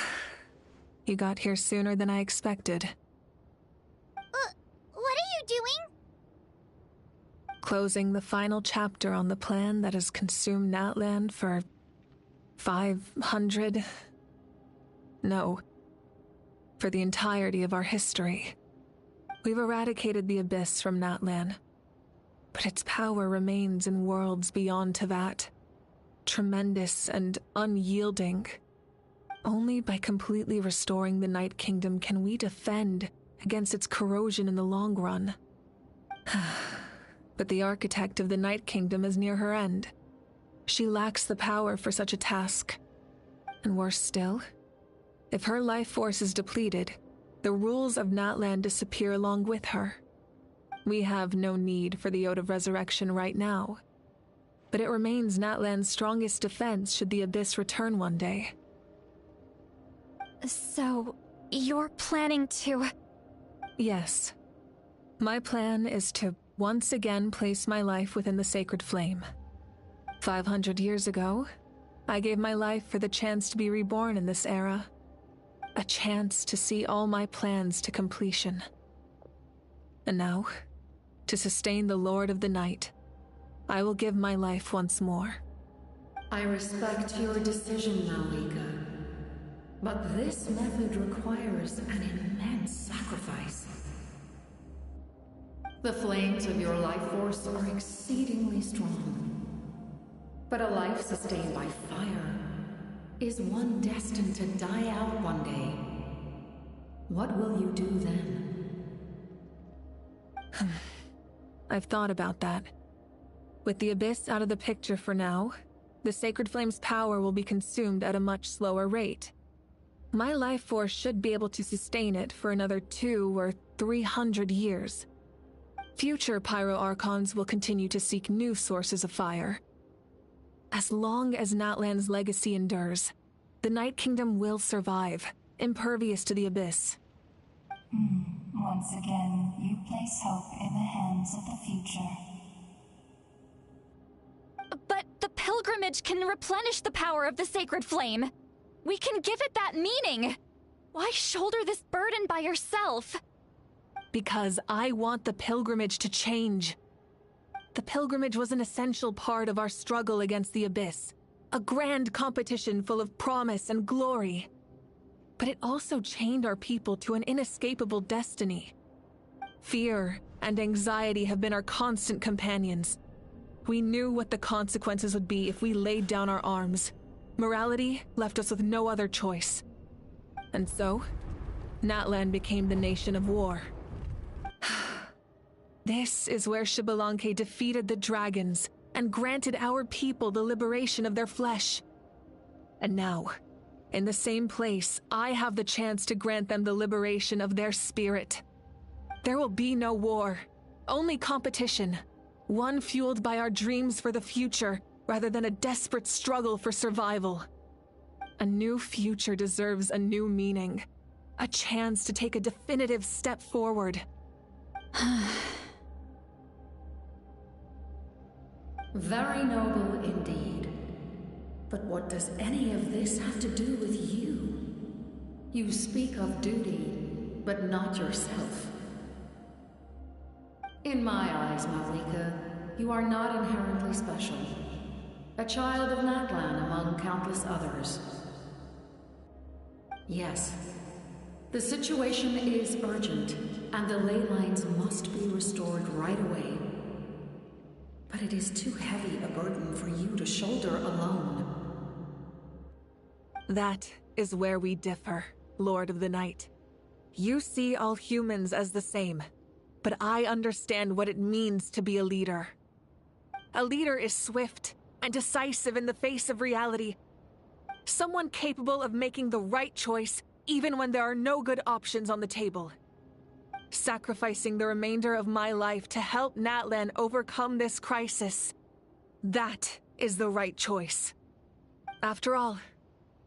You got here sooner than I expected. What are you doing? Closing the final chapter on the plan that has consumed Natlan for 500... No. For the entirety of our history. We've eradicated the Abyss from Natlan, but its power remains in worlds beyond Teyvat. Tremendous and unyielding. Only by completely restoring the Night Kingdom can we defend against its corrosion in the long run. But the architect of the Night Kingdom is near her end. She lacks the power for such a task. And worse still, if her life force is depleted, the rules of Natlan disappear along with her. We have no need for the Ode of Resurrection right now, but it remains Natlan's strongest defense should the Abyss return one day. So, you're planning to... Yes. My plan is to once again place my life within the sacred flame. 500 years ago, I gave my life for the chance to be reborn in this era. A chance to see all my plans to completion. And now, to sustain the Lord of the Night, I will give my life once more. I respect your decision, Moeka. But this method requires an immense sacrifice. The flames of your life force are exceedingly strong. But a life sustained by fire is one destined to die out one day. What will you do then? I've thought about that. With the Abyss out of the picture for now, the Sacred Flame's power will be consumed at a much slower rate. My life force should be able to sustain it for another 200 or 300 years. Future Pyro Archons will continue to seek new sources of fire. As long as Natlan's legacy endures, the Night Kingdom will survive, impervious to the Abyss. Once again, you place hope in the hands of the future. But the pilgrimage can replenish the power of the Sacred Flame. We can give it that meaning. Why shoulder this burden by yourself? Because I want the pilgrimage to change. The pilgrimage was an essential part of our struggle against the Abyss, a grand competition full of promise and glory. But it also chained our people to an inescapable destiny. Fear and anxiety have been our constant companions. We knew what the consequences would be if we laid down our arms. Morality left us with no other choice. And so, Natlan became the nation of war. This is where Xbalanque defeated the dragons and granted our people the liberation of their flesh. And now, in the same place, I have the chance to grant them the liberation of their spirit. There will be no war, only competition. One fueled by our dreams for the future, rather than a desperate struggle for survival. A new future deserves a new meaning. A chance to take a definitive step forward. Very noble indeed. But what does any of this have to do with you? You speak of duty, but not yourself. In my eyes, Malika, you are not inherently special. A child of Natlan among countless others. Yes, the situation is urgent, and the ley lines must be restored right away. But it is too heavy a burden for you to shoulder alone. That is where we differ, Lord of the Night. You see all humans as the same, but I understand what it means to be a leader. A leader is swift and decisive in the face of reality. Someone capable of making the right choice even when there are no good options on the table. Sacrificing the remainder of my life to help Natlan overcome this crisis. That is the right choice. After all,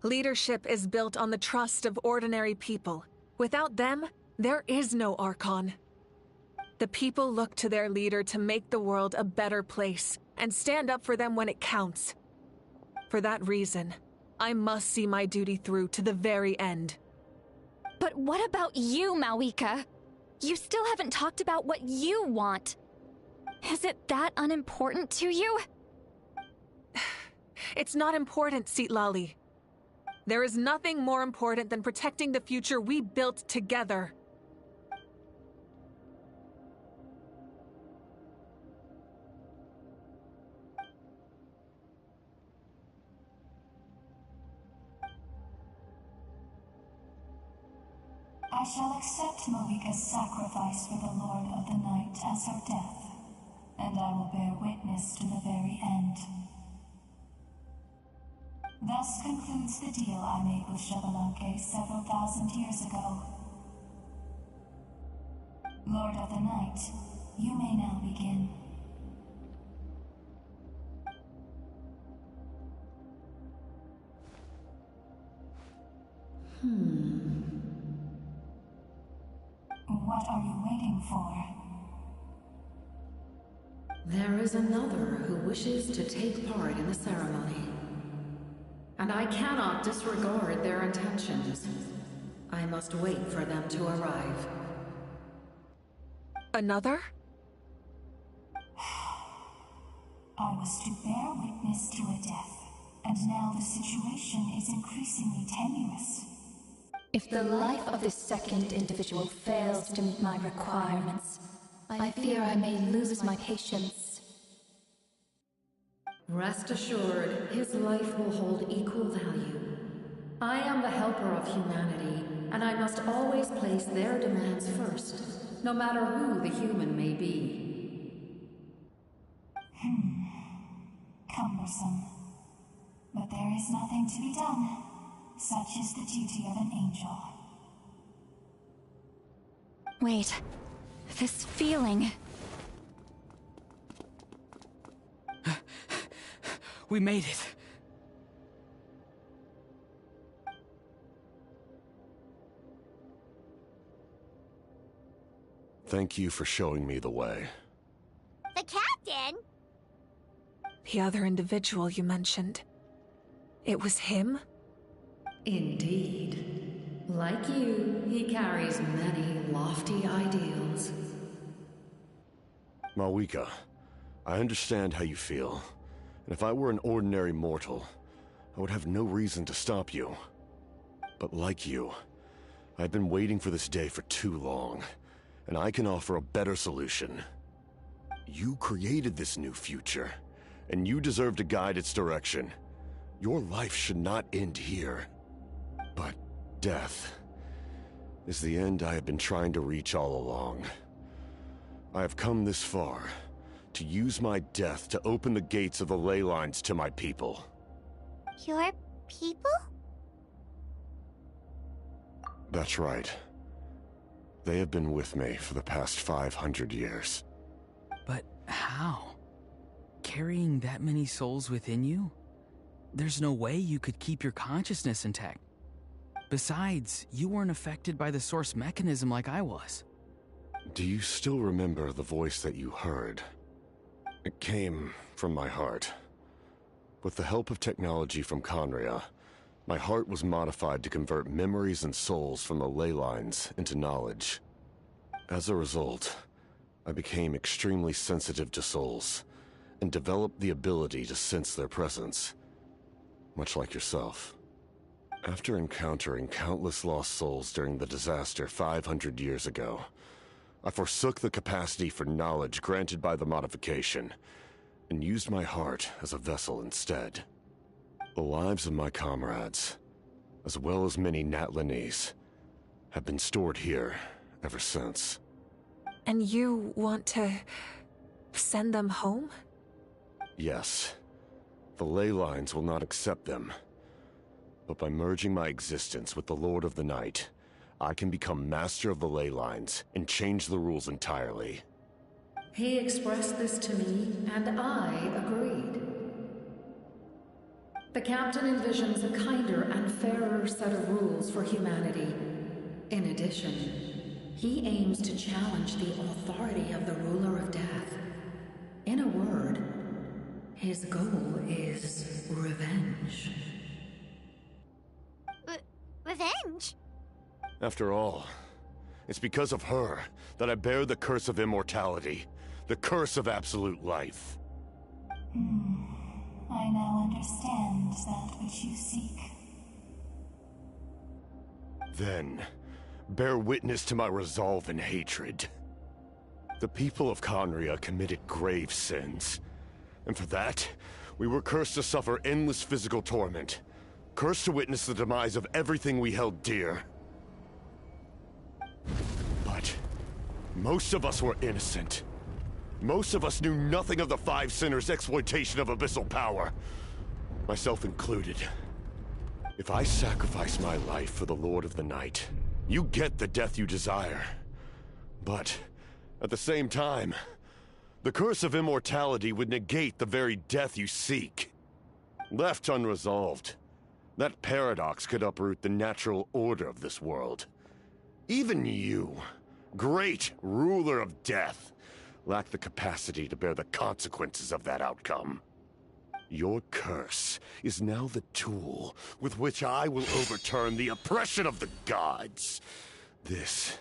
leadership is built on the trust of ordinary people. Without them, there is no Archon. The people look to their leader to make the world a better place and stand up for them when it counts. For that reason, I must see my duty through to the very end. But what about you, Malika? You still haven't talked about what you want. Is it that unimportant to you? It's not important, Citlali. There is nothing more important than protecting the future we built together. I shall accept Malika's sacrifice for the Lord of the Night as her death, and I will bear witness to the very end. Thus concludes the deal I made with Xbalanque several thousand years ago. Lord of the Night, you may now begin. What are you waiting for? There is another who wishes to take part in the ceremony. And I cannot disregard their intentions. I must wait for them to arrive. Another? I was to bear witness to a death, and now the situation is increasingly tenuous. If the life of this second individual fails to meet my requirements, I fear I may lose my patience. Rest assured, his life will hold equal value. I am the helper of humanity, and I must always place their demands first, no matter who the human may be. Cumbersome. But there is nothing to be done. Such is the duty of an angel. Wait. This feeling. We made it. Thank you for showing me the way. The captain? The other individual you mentioned. It was him? Indeed. Like you, he carries many lofty ideals. Malwika, I understand how you feel. And if I were an ordinary mortal, I would have no reason to stop you. But like you, I've been waiting for this day for too long, and I can offer a better solution. You created this new future, and you deserve to guide its direction. Your life should not end here. But death is the end I have been trying to reach all along. I have come this far to use my death to open the gates of the ley lines to my people. Your people? That's right. They have been with me for the past 500 years. But how? Carrying that many souls within you? There's no way you could keep your consciousness intact. Besides, you weren't affected by the source mechanism like I was. Do you still remember the voice that you heard? It came from my heart. With the help of technology from Conria, my heart was modified to convert memories and souls from the ley lines into knowledge. As a result, I became extremely sensitive to souls, and developed the ability to sense their presence, much like yourself. After encountering countless lost souls during the disaster 500 years ago, I forsook the capacity for knowledge granted by the modification, and used my heart as a vessel instead. The lives of my comrades, as well as many Natlanese, have been stored here ever since. And you want to send them home? Yes. The ley lines will not accept them. But by merging my existence with the Lord of the Night, I can become master of the ley lines and change the rules entirely. He expressed this to me, and I agreed. The captain envisions a kinder and fairer set of rules for humanity. In addition, he aims to challenge the authority of the ruler of death. In a word, his goal is revenge. Revenge? After all, it's because of her that I bear the curse of immortality, the curse of absolute life. I now understand that which you seek. Then, bear witness to my resolve and hatred. The people of Conria committed grave sins, and for that, we were cursed to suffer endless physical torment, cursed to witness the demise of everything we held dear. But most of us were innocent. Most of us knew nothing of the Five Sinners' exploitation of abyssal power, myself included. If I sacrifice my life for the Lord of the Night, you get the death you desire. But at the same time, the curse of immortality would negate the very death you seek. Left unresolved, that paradox could uproot the natural order of this world. Even you, great ruler of death, lack the capacity to bear the consequences of that outcome. Your curse is now the tool with which I will overturn the oppression of the gods. This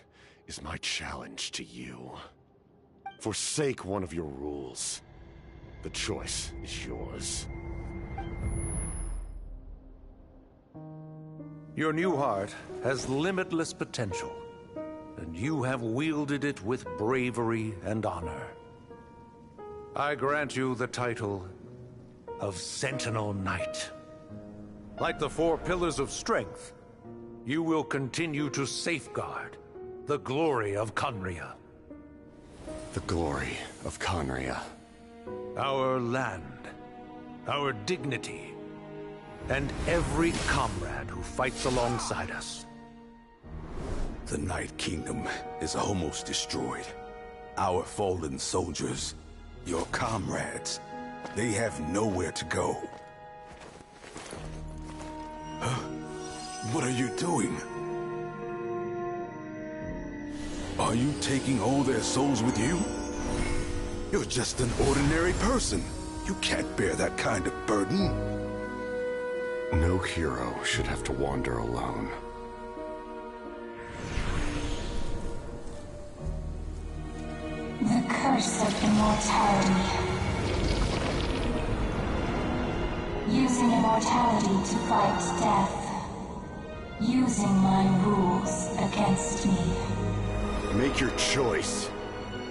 is my challenge to you. Forsake one of your rules. The choice is yours. Your new heart has limitless potential, and you have wielded it with bravery and honor. I grant you the title of Sentinel Knight. Like the four pillars of strength, you will continue to safeguard the glory of Conria. The glory of Conria. Our land, our dignity, and every comrade who fights alongside us. The Night Kingdom is almost destroyed. Our fallen soldiers, your comrades, they have nowhere to go. Huh? What are you doing? Are you taking all their souls with you? You're just an ordinary person. You can't bear that kind of burden. No hero should have to wander alone. The curse of immortality. Using immortality to fight death. Using my rules against me. Make your choice.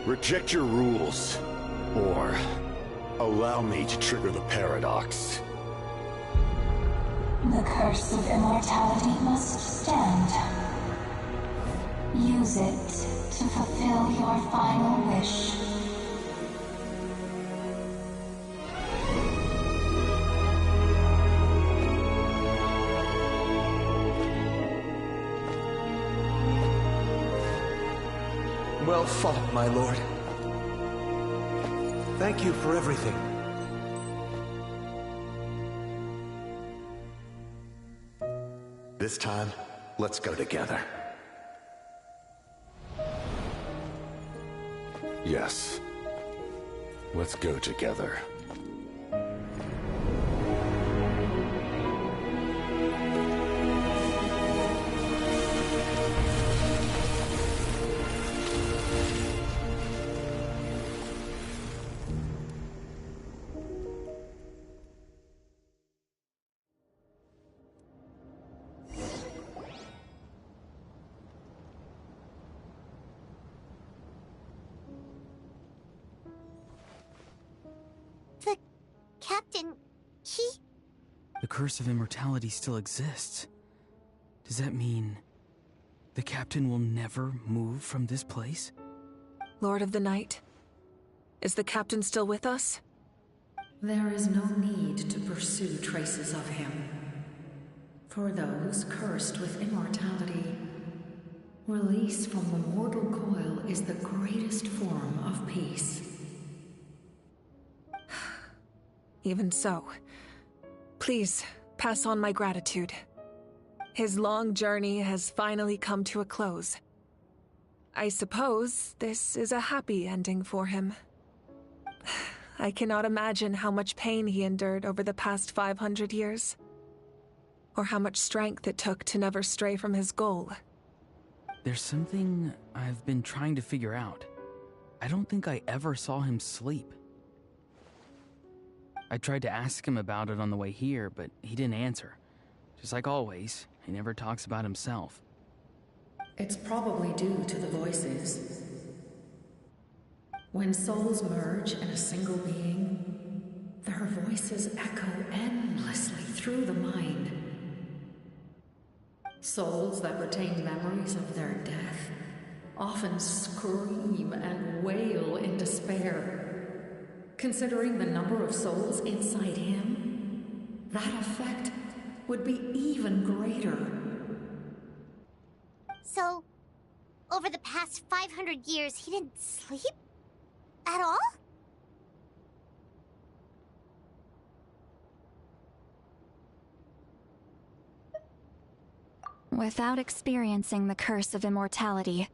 Reject your rules. Or allow me to trigger the paradox. The curse of immortality must stand. Use it to fulfill your final wish. Well fought, my lord. Thank you for everything. This time, let's go together. Yes. Let's go together. Captain, he... The curse of immortality still exists. Does that mean the captain will never move from this place? Lord of the Night, is the captain still with us? There is no need to pursue traces of him. For those cursed with immortality, release from the mortal coil is the greatest form of peace. Even so, please pass on my gratitude. His long journey has finally come to a close. I suppose this is a happy ending for him. I cannot imagine how much pain he endured over the past 500 years, or how much strength it took to never stray from his goal. There's something I've been trying to figure out. I don't think I ever saw him sleep. I tried to ask him about it on the way here, but he didn't answer. Just like always, he never talks about himself. It's probably due to the voices. When souls merge in a single being, their voices echo endlessly through the mind. Souls that retain memories of their death often scream and wail in despair. Considering the number of souls inside him, that effect would be even greater. So, over the past 500 years, he didn't sleep? At all? Without experiencing the curse of immortality,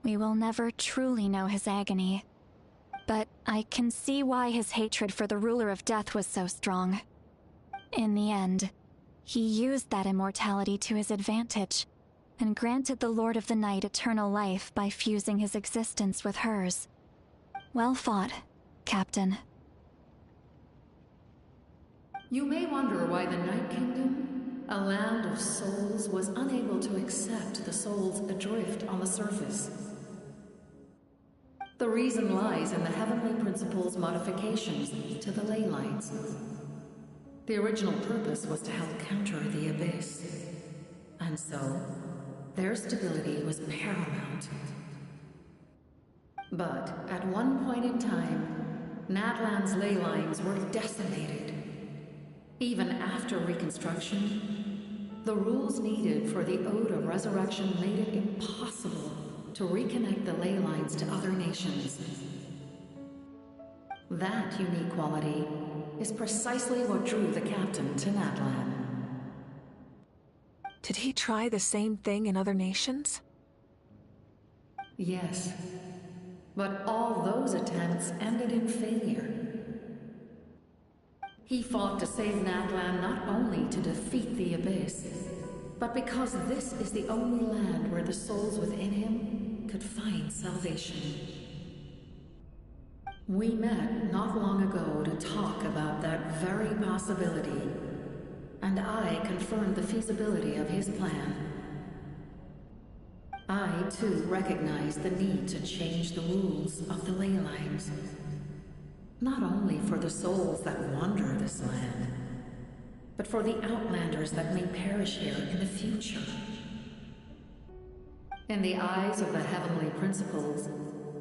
we will never truly know his agony. But I can see why his hatred for the ruler of death was so strong. In the end, he used that immortality to his advantage, and granted the Lord of the Night eternal life by fusing his existence with hers. Well fought, Captain. You may wonder why the Night Kingdom, a land of souls, was unable to accept the souls adrift on the surface. The reason lies in the Heavenly Principle's modifications to the ley lines. The original purpose was to help counter the Abyss, a And so, their stability was paramount. But at one point in time, Natlan's ley lines were decimated. Even after reconstruction, the rules needed for the Ode of Resurrection made it impossible to reconnect the ley lines to other nations. That unique quality is precisely what drew the captain to Natlan. Did he try the same thing in other nations? Yes, but all those attempts ended in failure. He fought to save Natlan not only to defeat the Abyss, but because this is the only land where the souls within him could find salvation. We met not long ago to talk about that very possibility, and I confirmed the feasibility of his plan. I, too, recognized the need to change the rules of the ley lines. Not only for the souls that wander this land, but for the outlanders that may perish here in the future. In the eyes of the heavenly principles,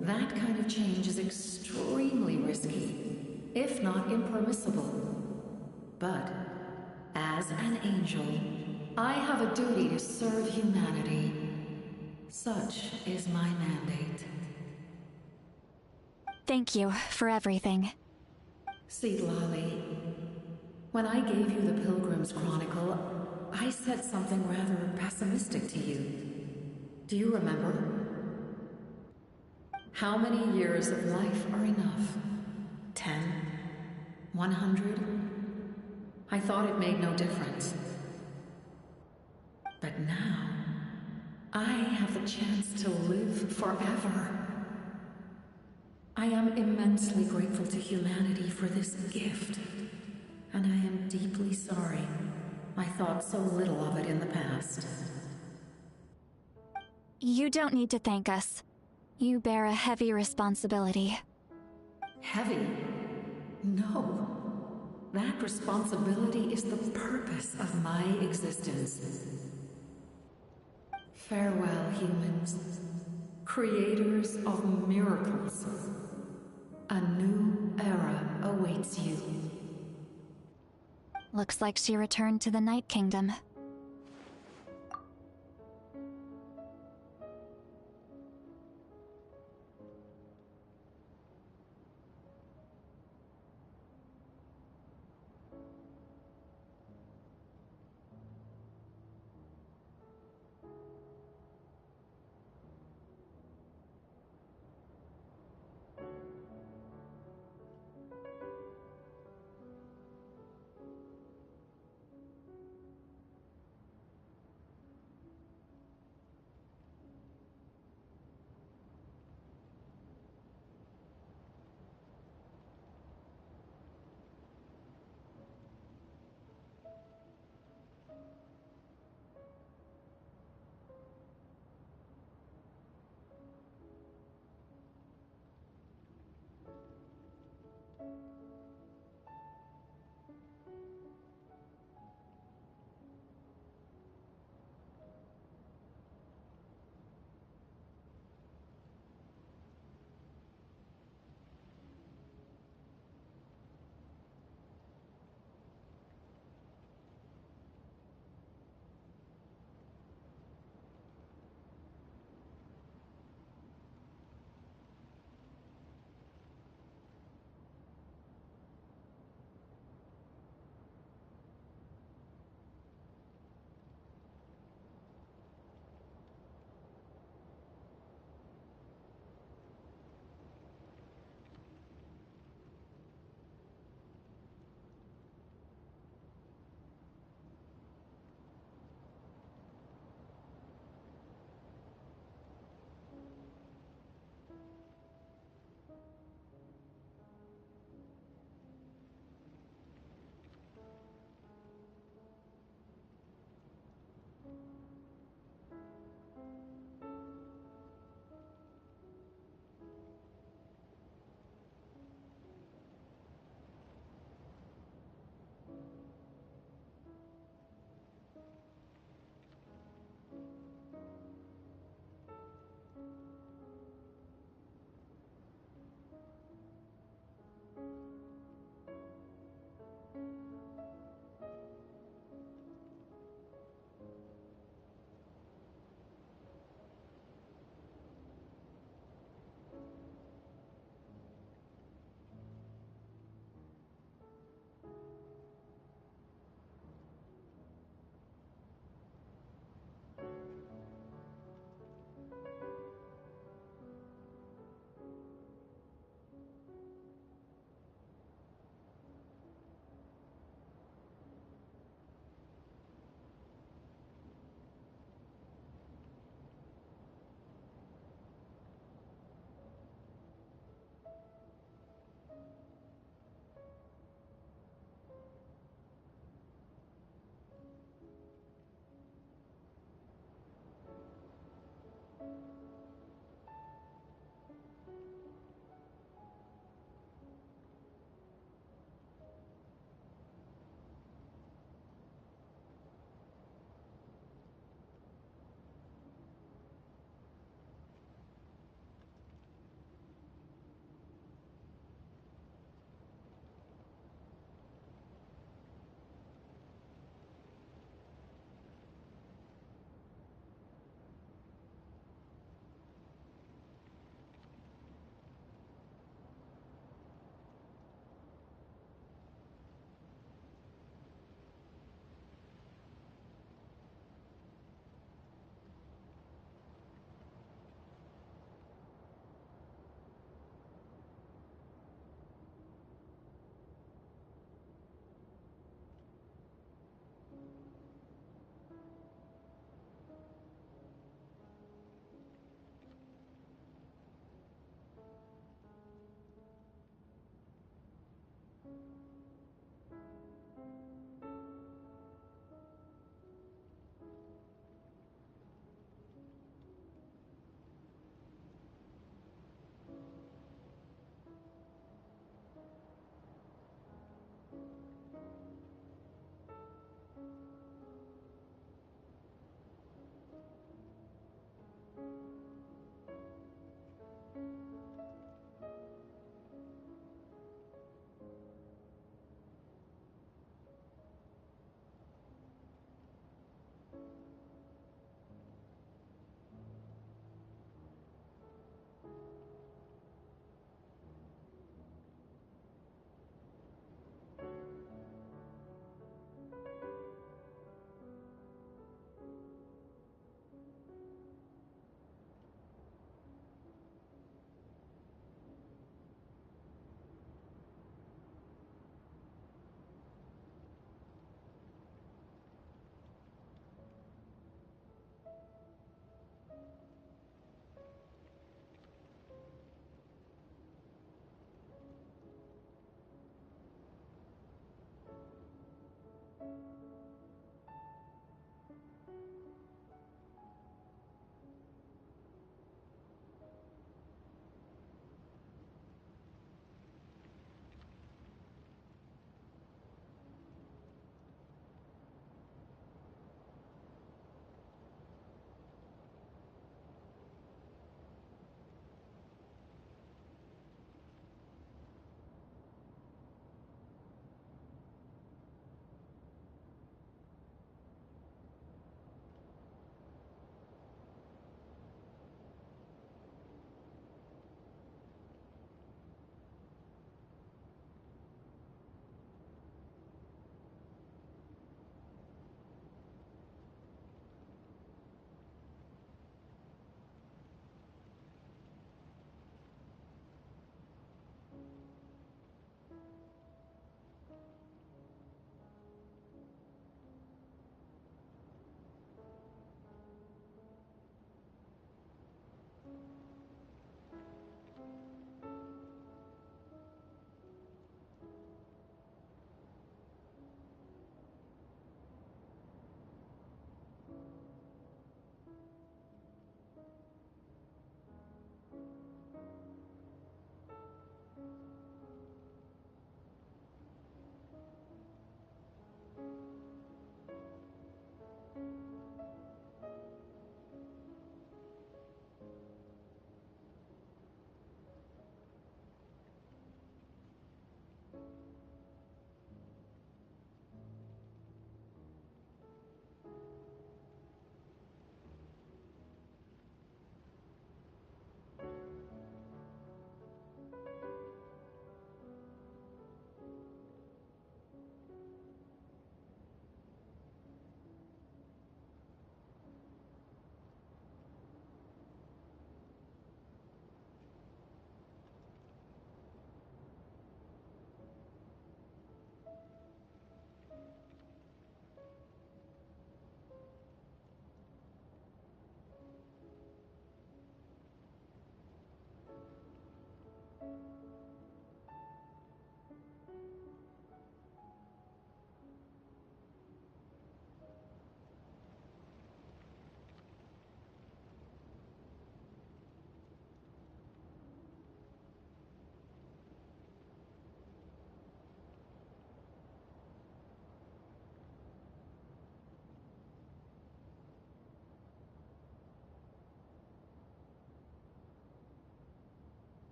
that kind of change is extremely risky, if not impermissible. But, as an angel, I have a duty to serve humanity. Such is my mandate. Thank you for everything. Seedlali, when I gave you the Pilgrim's Chronicle, I said something rather pessimistic to you. Do you remember? How many years of life are enough? 10? 100? I thought it made no difference. But now, I have the chance to live forever. I am immensely grateful to humanity for this gift, and I am deeply sorry I thought so little of it in the past. You don't need to thank us. You bear a heavy responsibility. Heavy? No. That responsibility is the purpose of my existence. Farewell, humans. Creators of miracles. A new era awaits you. Looks like she returned to the Night Kingdom.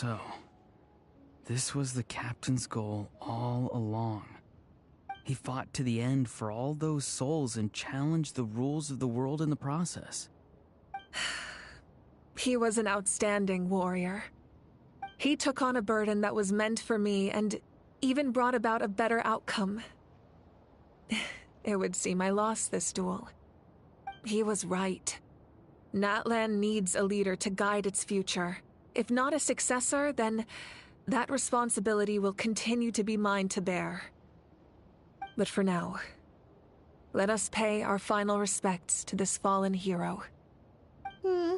So, this was the captain's goal all along. He fought to the end for all those souls and challenged the rules of the world in the process. He was an outstanding warrior. He took on a burden that was meant for me and even brought about a better outcome. It would seem I lost this duel. He was right. Natlan needs a leader to guide its future. If not a successor, then that responsibility will continue to be mine to bear. But for now, let us pay our final respects to this fallen hero. Hmm.